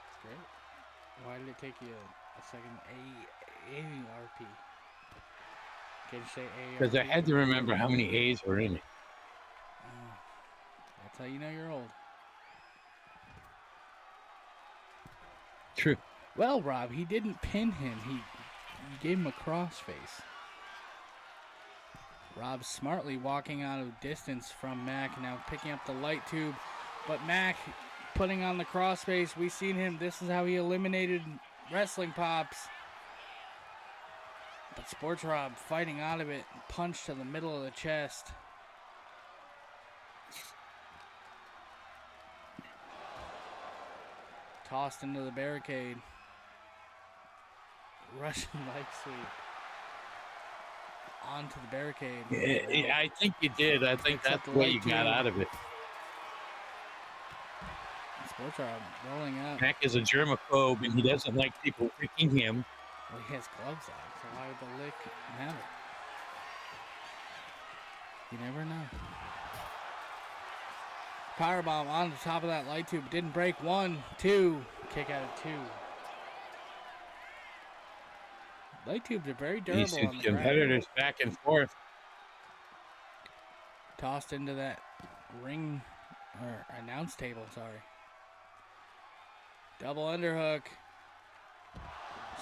That's great. Why did it take you a second? AARP. Can you say AARP? Because I had to remember how many A's were in it. That's how you know you're old. True. Well, Rob, he didn't pin him. He gave him a crossface. Rob smartly walking out of distance from Mac, now picking up the light tube. But Mac putting on the crossface. We seen him. This is how he eliminated Wrestling Pops. But Sportsrob fighting out of it. Punch to the middle of the chest. Tossed into the barricade. Russian leg sweep. Onto the barricade. Yeah, I think you did. I think Picks up that's the what light you got tube. out of it. Sportsrob rolling up. Mac is a germaphobe, and he doesn't like people picking him. Well, he has gloves on, so why would the lick matter? You never know. Powerbomb on the top of that light tube. Didn't break. 1, 2. Kick out of 2. Light tubes are very durable These on two the ground. competitors back and forth. Tossed into that ring, or announce table, sorry. Double underhook.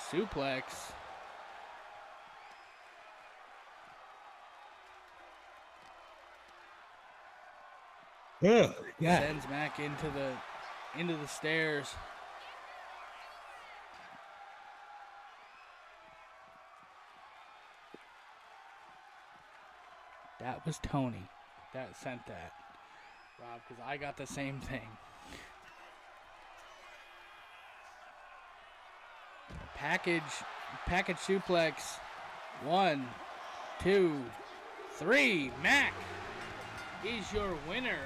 Suplex. Yeah. Sends Mac into the stairs. That was Tony that sent that, Rob, because I got the same thing. Package suplex. 1, 2, 3. Mac is your winner.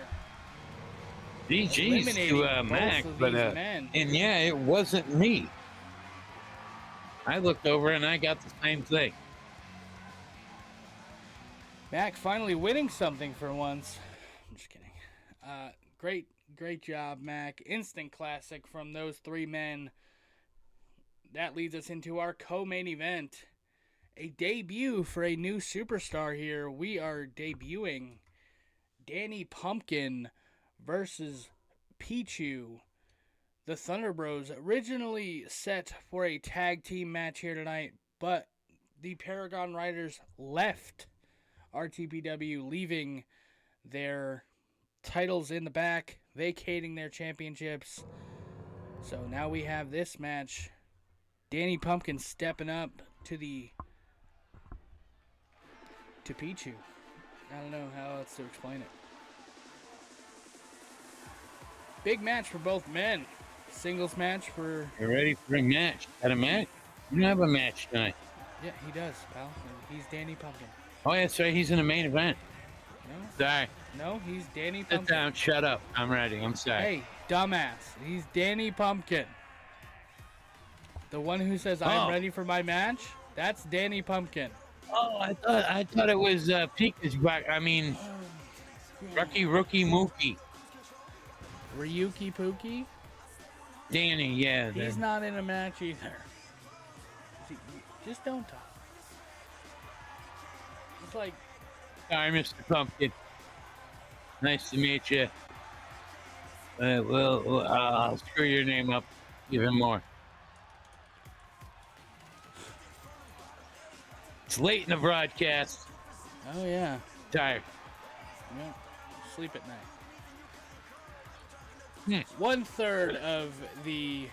GG's Eliminating to both Mac, of but these men. and yeah, it wasn't me. I looked over and I got the same thing. Mac finally winning something for once. I'm just kidding. Great job, Mac. Instant classic from those 3 men. That leads us into our co-main event. A debut for a new superstar here. We are debuting Danny Pumpkin versus Pichu. The Thunder Bros originally set for a tag team match here tonight, but the Paragon Riders left RTPW, leaving their titles in the back, vacating their championships. So now we have this match. Danny Pumpkin stepping up to Pichu. I don't know how else to explain it. Big match for both men. Singles match for... You're ready for a match. Got a match? You don't have a match tonight. Yeah, he does, pal. He's Danny Pumpkin. Oh, yeah, that's right. He's in the main event. No. Sorry. No, he's Danny Pumpkin. Sit down. Shut up. I'm ready. I'm sorry. Hey, dumbass. He's Danny Pumpkin. The one who says, I'm ready for my match? That's Danny Pumpkin. Oh, I thought it was Pika's back. I mean, Rookie Mookie. Ryuki Pookie? Danny, yeah. He's not in a match either. Just don't talk. It's like... Sorry, Mr. Pumpkin. Nice to meet you. I'll screw your name up even more. It's late in the broadcast. Oh, yeah. Tired. Yeah. Sleep at night. 1/3 of the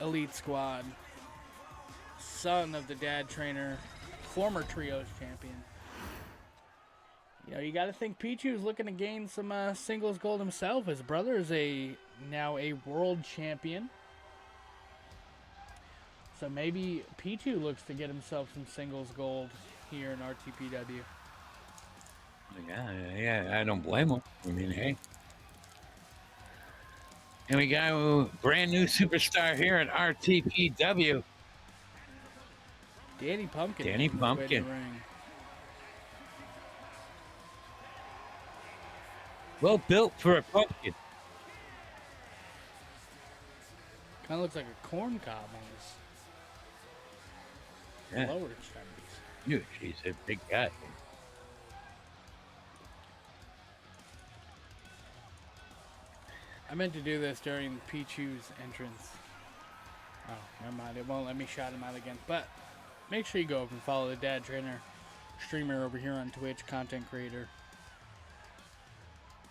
Elite Squad, son of the DadTrainer, former Trios champion. You know, you got to think Pichu's looking to gain some singles gold himself. His brother is now a world champion. So maybe Pichu looks to get himself some singles gold here in RTPW. Yeah, I don't blame him. I mean, hey. And we got a brand new superstar here at RTPW. Danny Pumpkin. Danny Pumpkin. Well built for a pumpkin. Kind of looks like a corn cob on his lower extremities. He's a big guy. I meant to do this during Pichu's entrance. Oh, never mind. It won't let me shout him out again. But make sure you go over and follow the DadTrainer streamer over here on Twitch, content creator.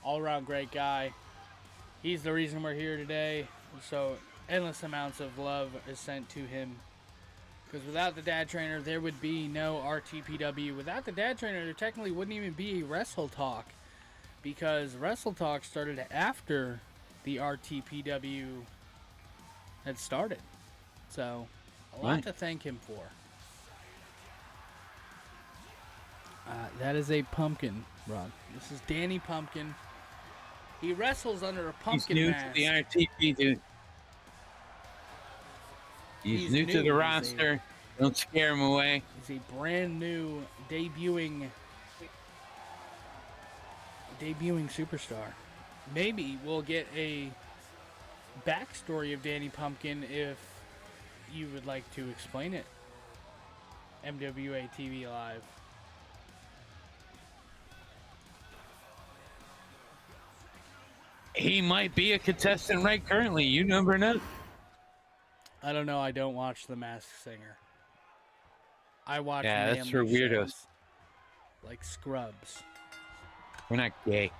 All-around great guy. He's the reason we're here today. So endless amounts of love is sent to him. Because without the DadTrainer, there would be no RTPW. Without the DadTrainer, there technically wouldn't even be a Wrestle Talk. Because Wrestle Talk started after the RTPW had started. So, a lot to thank him for. That is a pumpkin, Rod. This is Danny Pumpkin. He wrestles under a pumpkin mask. He's new to the RTP, dude. He's new to the roster. Don't scare him away. He's a brand new debuting superstar. Maybe we'll get a backstory of Danny Pumpkin if you would like to explain it. MWA TV Live. He might be a contestant right currently. You never know. I don't know. I don't watch The Masked Singer. I watch that's for weirdos. Shows, like Scrubs. We're not gay.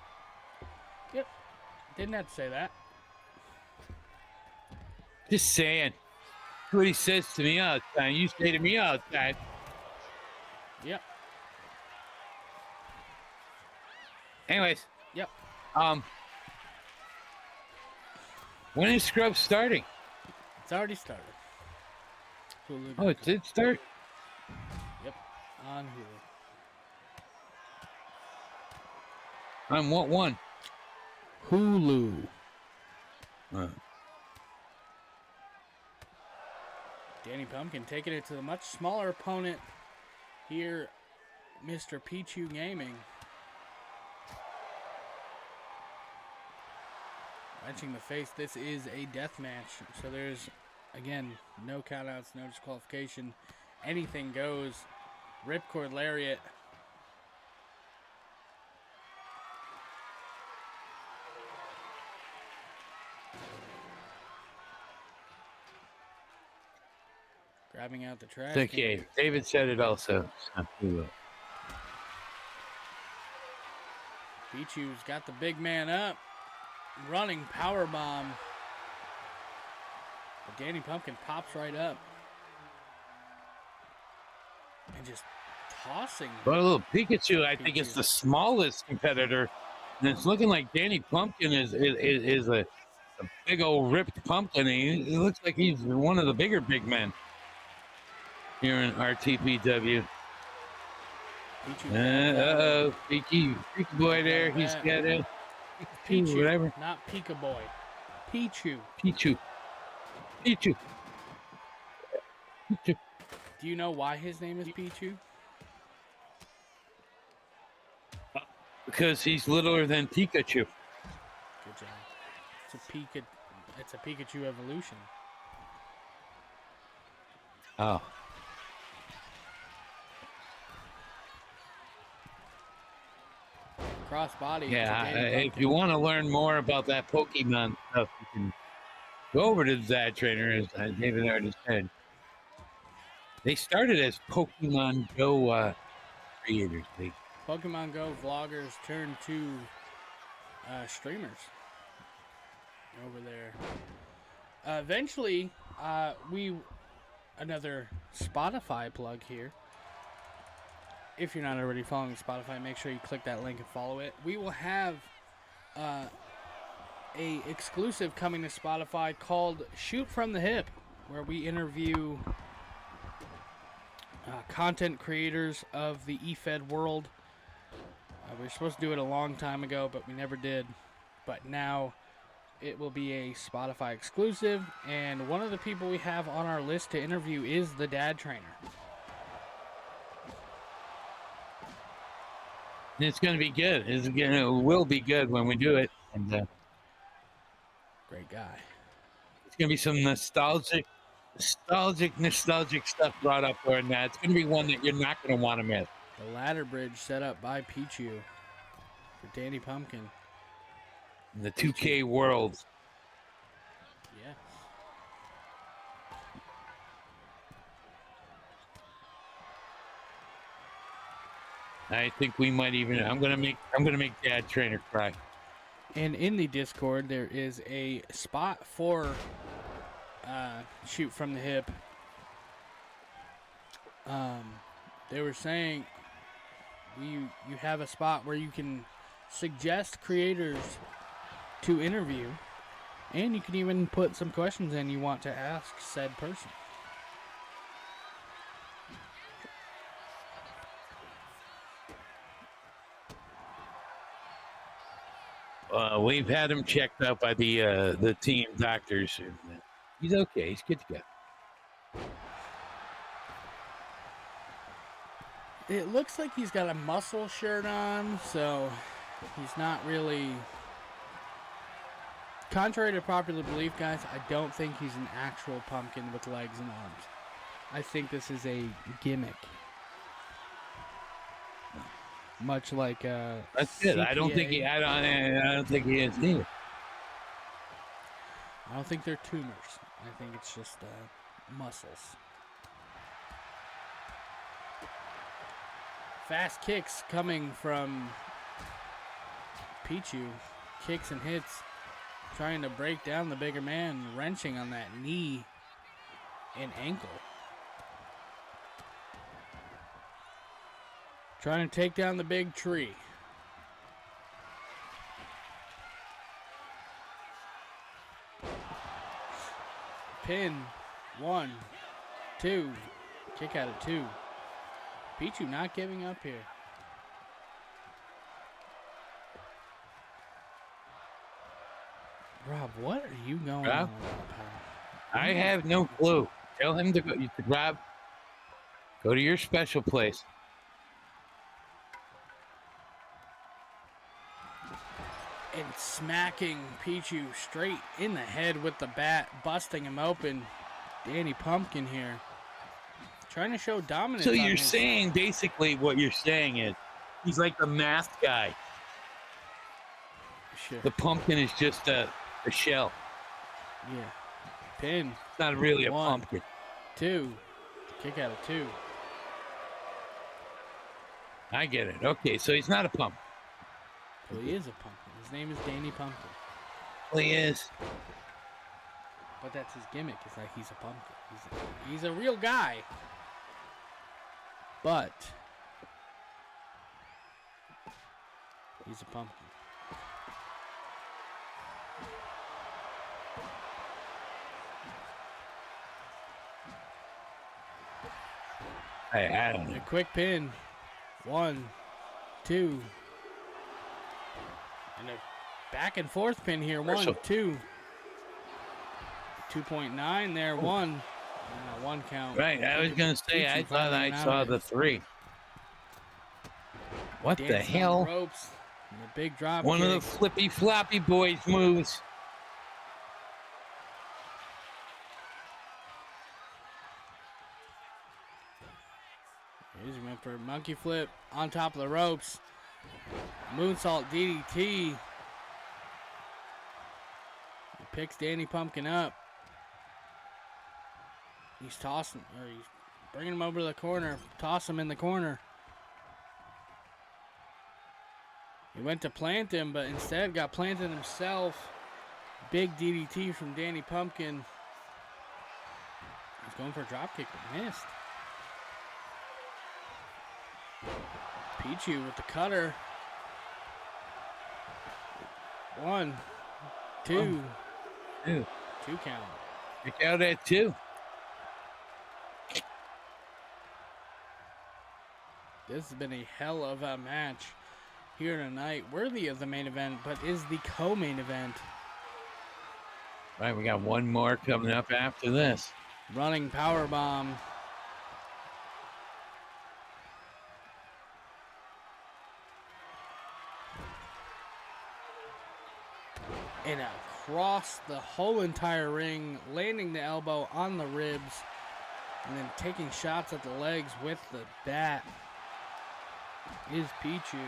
Yep. Didn't have to say that. Just saying. That's what he says to me all the time. You say to me all the time. Yep. Anyways. Yep. When is Scrubs starting? It's already started. Hulu. Oh, it did start? Yep. On Hulu. On what one? Hulu. Danny Pumpkin taking it to the much smaller opponent here, Mr. Pichu Gaming. Wrenching the face. This is a death match, so there's, again, no countouts, no disqualification. Anything goes. Ripcord lariat. Grabbing out the trash. It's okay. can. David said it also. Pichu's got the big man up. Running power bomb. But Danny Pumpkin pops right up. And just tossing. But a little Pikachu, I think, is the smallest competitor. And it's looking like Danny Pumpkin is a big old ripped pumpkin. He looks like he's one of the bigger big men here in RTPW. Uh-oh, Peaky boy there. He's got a Pichu, whatever. not Pika boy. Pichu. Pichu. Do you know why his name is Pichu? Because he's littler than Pikachu. Good job. It's a Pikachu evolution. Oh. Cross body. Yeah, if you want to learn more about that Pokemon stuff, you can go over to the DadTrainer, as David already said. They started as Pokemon Go creators. Pokemon Go vloggers turned to streamers over there. Eventually, another Spotify plug here. If you're not already following Spotify, make sure you click that link and follow it. We will have a exclusive coming to Spotify called Shoot from the Hip, where we interview content creators of the EFED world. We were supposed to do it a long time ago, but we never did. But now it will be a Spotify exclusive, and one of the people we have on our list to interview is the DadTrainer. It's going to be good. It will be good when we do it. And great guy. It's going to be some nostalgic stuff brought up for that. It's going to be one that you're not going to want to miss. The ladder bridge set up by Pichu for Danny Pumpkin. In the 2K world. Yeah. I think we might even. I'm gonna make DadTrainer cry. And in the Discord, there is a spot for Shoot from the Hip. They were saying you have a spot where you can suggest creators to interview, and you can even put some questions in you want to ask said person. We've had him checked out by the team doctors. He's okay. He's good to go. It looks like he's got a muscle shirt on, so he's not really... Contrary to popular belief, guys, I don't think he's an actual pumpkin with legs and arms. I think this is a gimmick. Much like that's it. I don't think he. I don't think he is either. I don't think they're tumors. I think it's just muscles. Fast kicks coming from Pichu. Kicks and hits, trying to break down the bigger man, wrenching on that knee and ankle. Trying to take down the big tree. Pin. 1, 2. Kick out of 2. Pichu not giving up here. Rob, what are you going on about? I have no clue. Tell him to go. You could, Rob, go to your special place. And smacking Pichu straight in the head with the bat, busting him open. Danny Pumpkin here. Trying to show dominance. So you're saying, basically what you're saying is, he's like the masked guy. Sure. The pumpkin is just a shell. Yeah. Pin. It's not really a 1, pumpkin. 2. Kick out of 2. I get it. Okay, so he's not a pump. Well, he is a pumpkin. His name is Danny Pumpkin. Well, he is. But that's his gimmick, is that he's a pumpkin. He's a real guy. But he's a pumpkin. I had him. A quick pin. 1, 2. And a back and forth pin here. 1, 2. 2.9 there. 1. 1 count. Right, I was going to say, I thought I saw the 3. What the hell? Ropes. And a big drop One kick. of the flippy floppy boys moves. Here's he went for a monkey flip on top of the ropes. Moonsault DDT. He picks Danny Pumpkin up. He's tossing, or he's bringing him over to the corner. Toss him in the corner. He went to plant him, but instead got planted himself. Big DDT from Danny Pumpkin. He's going for a dropkick, but missed. Pichu with the cutter. 1, 2. 2 count. Kick out at 2. This has been a hell of a match here tonight. Worthy of the main event, but is the co-main event. Right, we got one more coming up after this. Running powerbomb. And across the whole entire ring, landing the elbow on the ribs, and then taking shots at the legs with the bat is Pichu.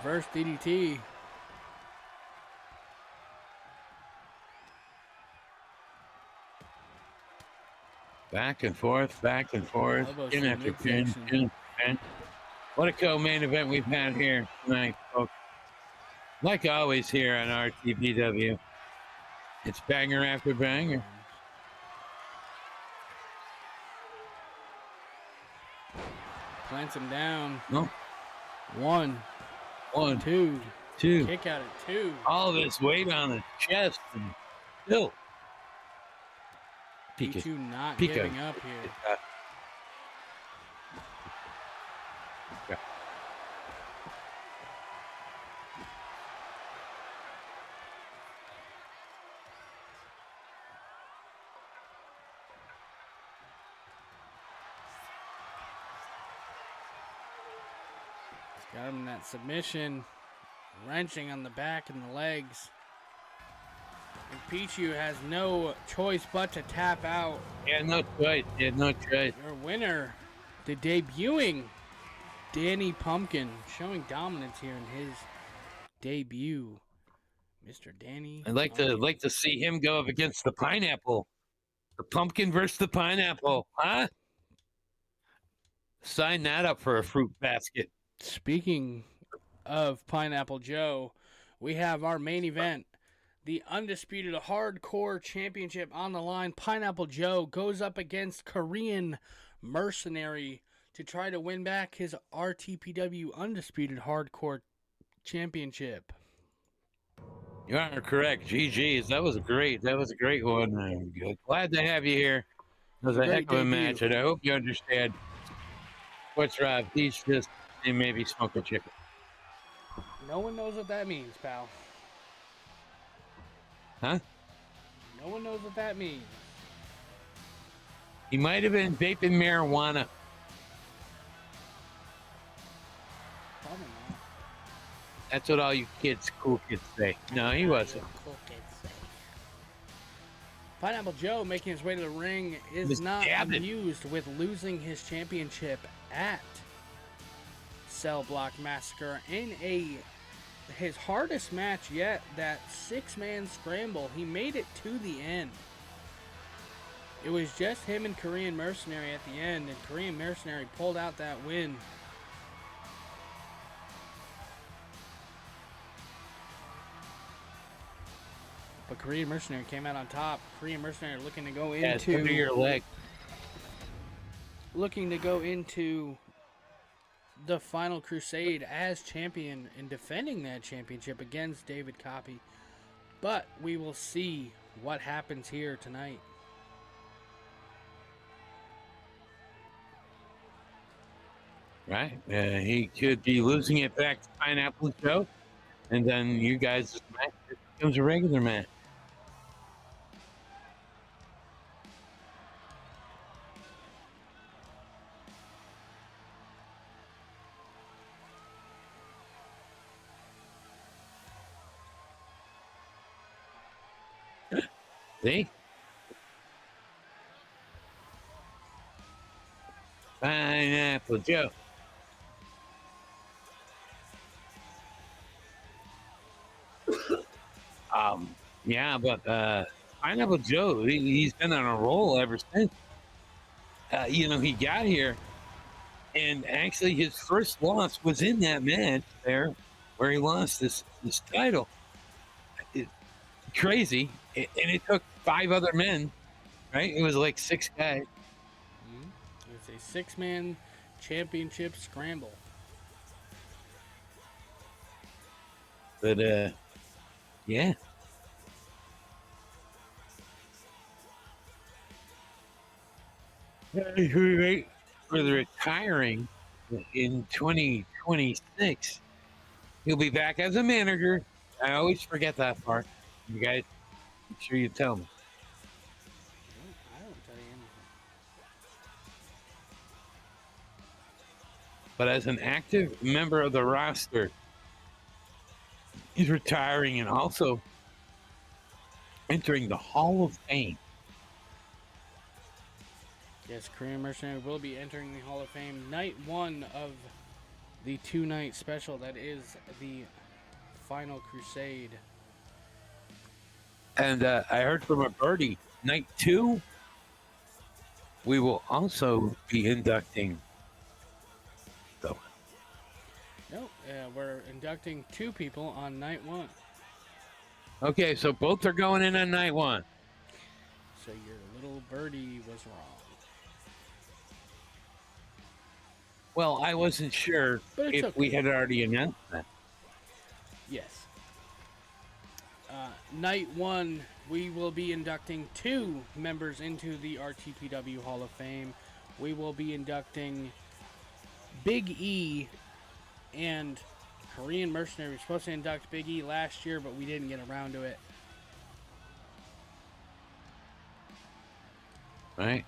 Reverse DDT. Back and forth, back and forth. Elbows Pin to after pin, midsection. pin after pin. What a co-main event we've had here tonight, folks. Like always here on RTPW, it's banger after banger. Plants him down. No. 1, 2. 2. Kick out at 2. All this weight on his chest and still. Pichu not giving up here. Got him in that submission, wrenching on the back and the legs. And Pichu has no choice but to tap out. Yeah, no choice. Yeah, no choice. Your winner, the debuting Danny Pumpkin, showing dominance here in his debut. Mr. Danny. I'd like to see him go up against the pineapple. The pumpkin versus the pineapple, huh? Sign that up for a fruit basket. Speaking of Pineapple Joe, we have our main event. The Undisputed Hardcore Championship on the line. Pineapple Joe goes up against Korean Mercenary to try to win back his RTPW Undisputed Hardcore Championship. You are correct. GG's. That was a great one. Glad to have you here. It was a heck of a match, and I hope you understand. Sportsrob, they maybe smoke a chicken. No one knows what that means, pal. Huh? No one knows what that means. He might have been vaping marijuana. Probably not. That's what all you cool kids say. No, he wasn't. Cool kids say. Pineapple Joe, making his way to the ring, is Just not jab it. amused with losing his championship at Cell Block Massacre in his hardest match yet, that 6-man scramble. He made it to the end. It was just him and Korean Mercenary at the end, and Korean Mercenary pulled out that win. But Korean Mercenary came out on top. Korean Mercenary looking to go into under your leg. looking to go into the final crusade as champion and defending that championship against David Copy. But we will see what happens here tonight. Right? He could be losing it back to Pineapple Joe, and then you guys' match becomes a regular match. See? Pineapple Joe. Yeah, but Pineapple Joe, he's been on a roll ever since. He got here, and actually his first loss was in that match there, where he lost this title. It's crazy, and it took 5 other men, right? It was like 6 guys. It's a 6-man championship scramble. But yeah. Right for the retiring in 2026. He'll be back as a manager. I always forget that part. You guys, make sure you tell me. I don't tell you anything. But as an active member of the roster, he's retiring and also entering the Hall of Fame. Yes, Korean Mercenary will be entering the Hall of Fame. Night 1 of the 2-night special. That is the final crusade. And I heard from a birdie, night 2, we will also be inducting. So, Nope, we're inducting 2 people on night 1. okay, so both are going in on night 1. So your little birdie was wrong. Well, I wasn't sure But it's if we had already announced that. Yes. Night 1, we will be inducting 2 members into the RTPW Hall of Fame. We will be inducting Big E and Korean Mercenary. We were supposed to induct Big E last year, but we didn't get around to it. Right?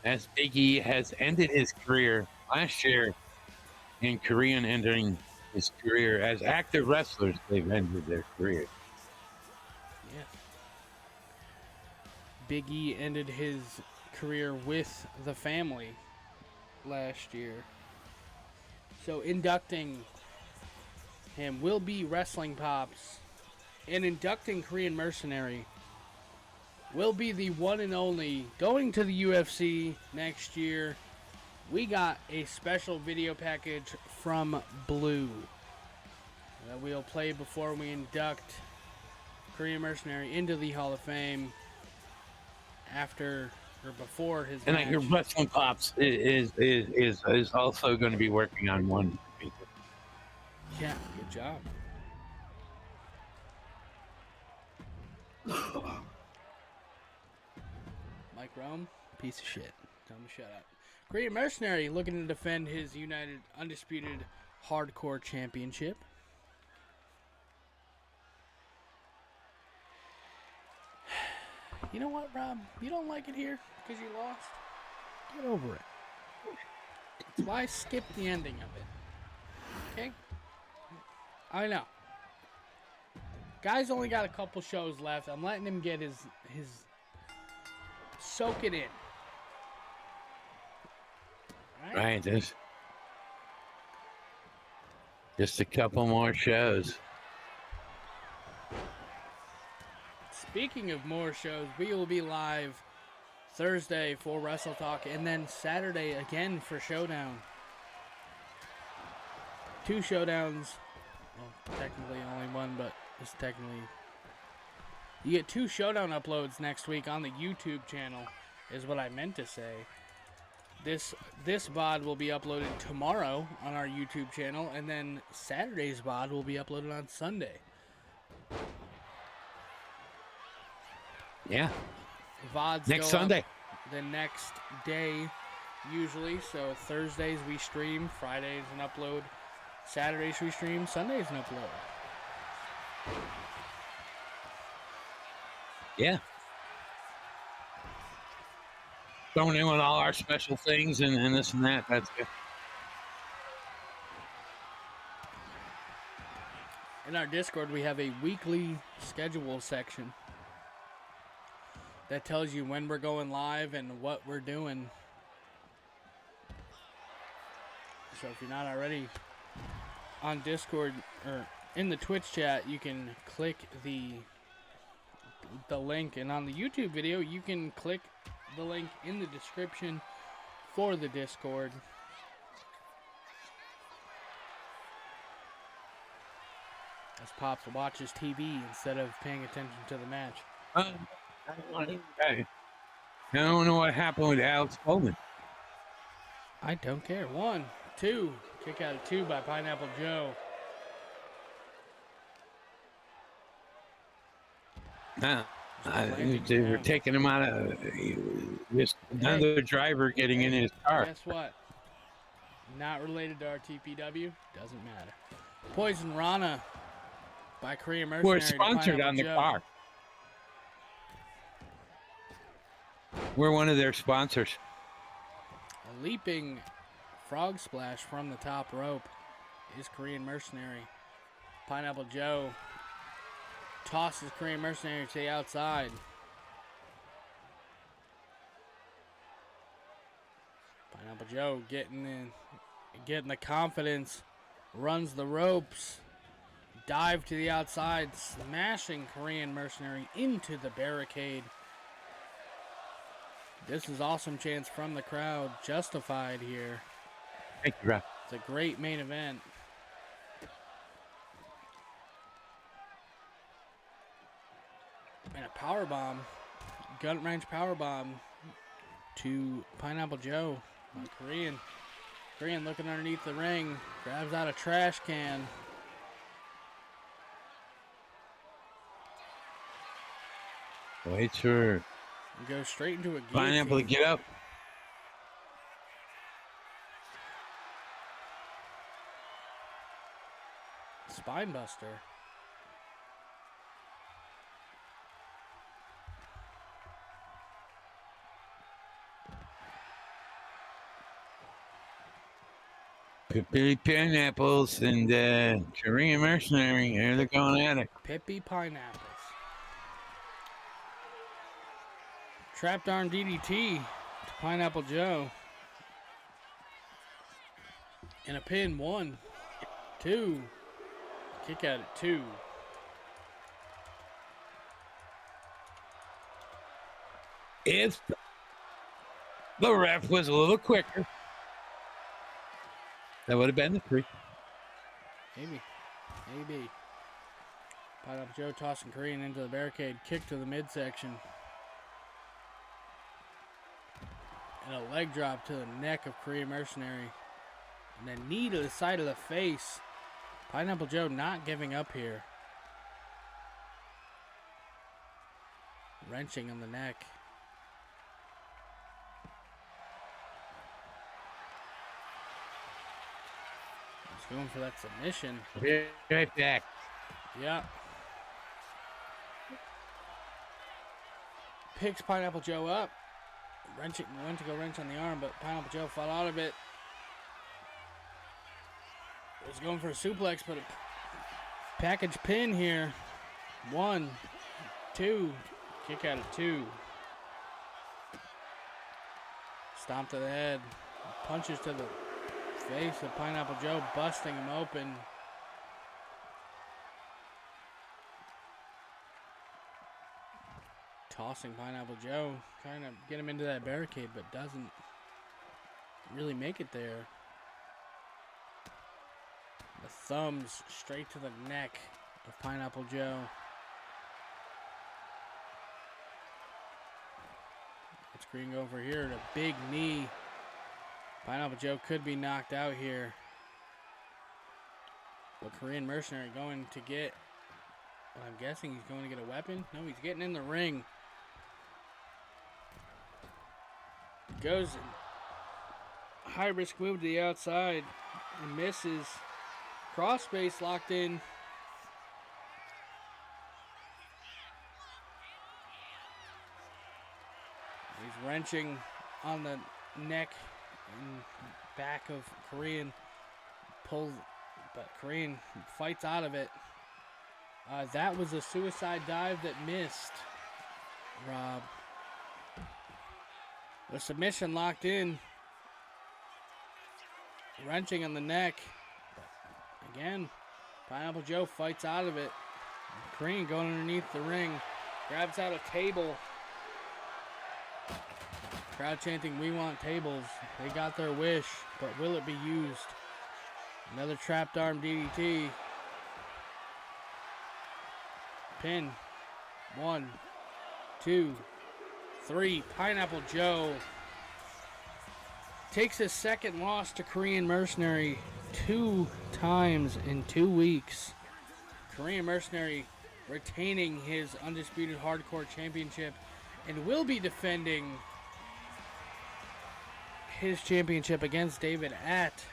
As Big E has ended his career last year, and Korean entering his career as active wrestlers, they've ended their career. Yes. Big E ended his career with the family last year. So inducting him will be Wrestling Pops, and inducting Korean Mercenary will be the one and only going to the UFC next year. We got a special video package from Blue that we'll play before we induct Korean Mercenary into the Hall of Fame after or before his And match. your Wrestling Pops is also going to be working on one. Yeah, good job. Mike Rome, piece of shit. Tell him to shut up. Korean Mercenary looking to defend his United Undisputed Hardcore Championship. You know what, Rob? You don't like it here because you lost? Get over it. That's why I skipped the ending of it. Okay? I know. Guy's only got a couple shows left. I'm letting him get his soak it in. Right, just a couple more shows. Speaking of more shows, we will be live Thursday for Wrestle Talk, and then Saturday again for Showdown. 2 Showdowns. Well, technically only one, but it's technically... You get 2 Showdown uploads next week on the YouTube channel, is what I meant to say. This VOD will be uploaded tomorrow on our YouTube channel, and then Saturday's VOD will be uploaded on Sunday. Yeah. VODs next go Sunday. Up the next day, usually. So Thursdays we stream, Fridays an upload, Saturdays we stream, Sundays an upload. Yeah. Throwing in with all our special things and this and that. That's good. In our Discord, we have a weekly schedule section that tells you when we're going live and what we're doing. So if you're not already on Discord or in the Twitch chat, you can click the link, and on the YouTube video, you can click the link in the description for the Discord. As Pops watches TV instead of paying attention to the match. I don't know what happened with Alex Coleman. I don't care. 1, 2. Kick out of 2 by Pineapple Joe. They were taking him out of just another driver getting in his car. Guess what? Not related to RTPW. Doesn't matter. Poison Rana by Korean Mercenary. We're sponsored on the Joe. car. We're one of their sponsors. A leaping frog splash from the top rope is Korean Mercenary. Pineapple Joe tosses Korean Mercenary to the outside. Pineapple Joe getting the confidence, runs the ropes, dive to the outside, smashing Korean Mercenary into the barricade. This is awesome chance from the crowd, justified here. Thank you, Ref. It's a great main event. And a power bomb, gut wrench power bomb to Pineapple Joe. Korean looking underneath the ring, grabs out a trash can. Waits for Goes straight into a guillotine. Pineapple to get up. Spine buster. Billy Pineapples and Korean Mercenary. Here they're going at it. Pippi Pineapples. Trapped arm DDT to Pineapple Joe. And a pin. 1, 2. Kick out at 2. If the ref was a little quicker, that would have been the 3. Maybe. Pineapple Joe tossing Korean into the barricade. Kick to the midsection. And a leg drop to the neck of Korean Mercenary. And a knee to the side of the face. Pineapple Joe not giving up here. Wrenching on the neck. He's going for that submission. Be right back. Yeah. Picks Pineapple Joe up. Went to go wrench on the arm, but Pineapple Joe fought out of it. Was going for a suplex, but a package pin here. 1, 2. Kick out of 2. Stomp to the head. Punches to the face of Pineapple Joe, busting him open. Tossing Pineapple Joe, trying to get him into that barricade, but doesn't really make it there. The thumbs straight to the neck of Pineapple Joe. Let's Green go over here to big knee. Pineapple Joe could be knocked out here. But Korean Mercenary going to get, well, I'm guessing he's going to get a weapon. No, he's getting in the ring. Goes high risk move to the outside and misses. Cross space locked in. He's wrenching on the neck and back of Korean. Pulls, but Korean fights out of it. That was a suicide dive that missed, Rob. The submission locked in. Wrenching on the neck. But again, Pineapple Joe fights out of it. Korean going underneath the ring. Grabs out a table. Crowd chanting, "We want tables." They got their wish, but will it be used? Another trapped arm DDT. Pin. 1, 2, 3. Pineapple Joe takes his second loss to Korean Mercenary 2 times in 2 weeks. Korean Mercenary retaining his Undisputed Hardcore Championship and will be defending his championship against David at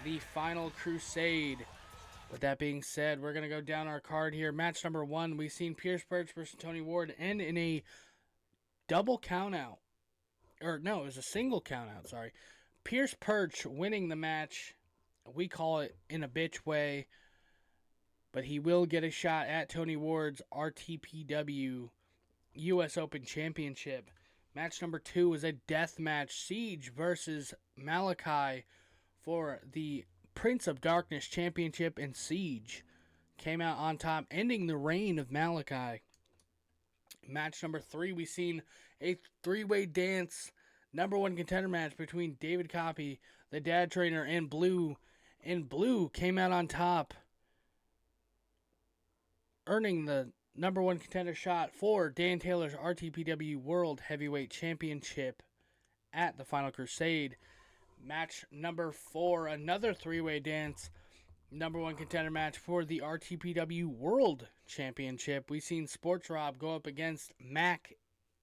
the Final Crusade. With that being said, we're going to go down our card here. Match number 1, we've seen Pierce Perch versus Tony Ward end in a double countout. Or no, it was a single countout, sorry. Pierce Perch winning the match. We call it in a bitch way. But he will get a shot at Tony Ward's RTPW US Open Championship. Match number 2 is a death match. Seige Vs Malachii for the Prince of Darkness Championship, and Seige came out on top, ending the reign of Malachii. Match number 3, we've seen a 3-way dance number 1 contender match between David Copy, the DadTrainer, and Blue. And Blue came out on top, earning the number 1 contender shot for Dan Taylor's RTPW World Heavyweight Championship at the Final Crusade. Match number 4, another 3-way dance. Number 1 contender match for the RTPW World Championship. We've seen Sportsrob go up against Mac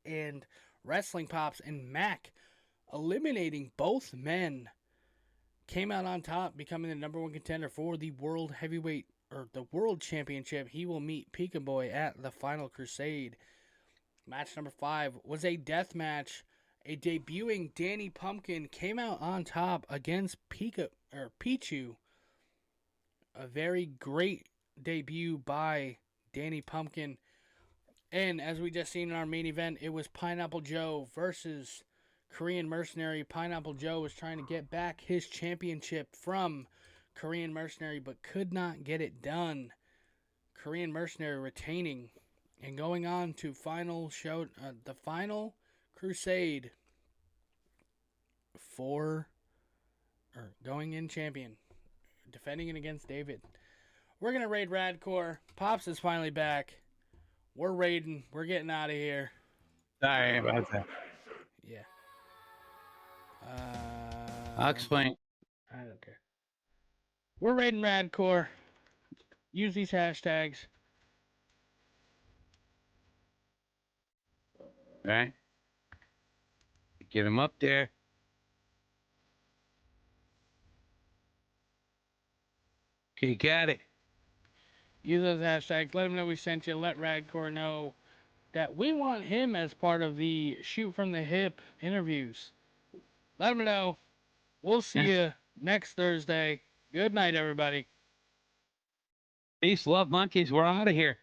and Wrestling Pops, and Mac eliminating both men. Came out on top, becoming the number 1 contender for the World Heavyweight, or the World Championship. He will meet Pika Boy at the Final Crusade. Match number 5 was a death match. A debuting Danny Pumpkin came out on top against Pichu. A very great debut by Danny Pumpkin. And as we just seen in our main event, it was Pineapple Joe versus Korean Mercenary. Pineapple Joe was trying to get back his championship from Korean Mercenary, but could not get it done. Korean Mercenary retaining and going on to the Final Crusade going in champion, defending it against David. We're gonna raid Radcore. Pops is finally back. We're raiding. We're getting out of here. Sorry about that. Yeah. I'll explain. I don't care. We're raiding Radcore. Use these hashtags. Right? Get him up there. Okay, got it. Use those hashtags. Let him know we sent you. Let Radcore know that we want him as part of the Shoot from the Hip interviews. Let him know. We'll see you next Thursday. Good night, everybody. Peace, love, monkeys. We're out of here.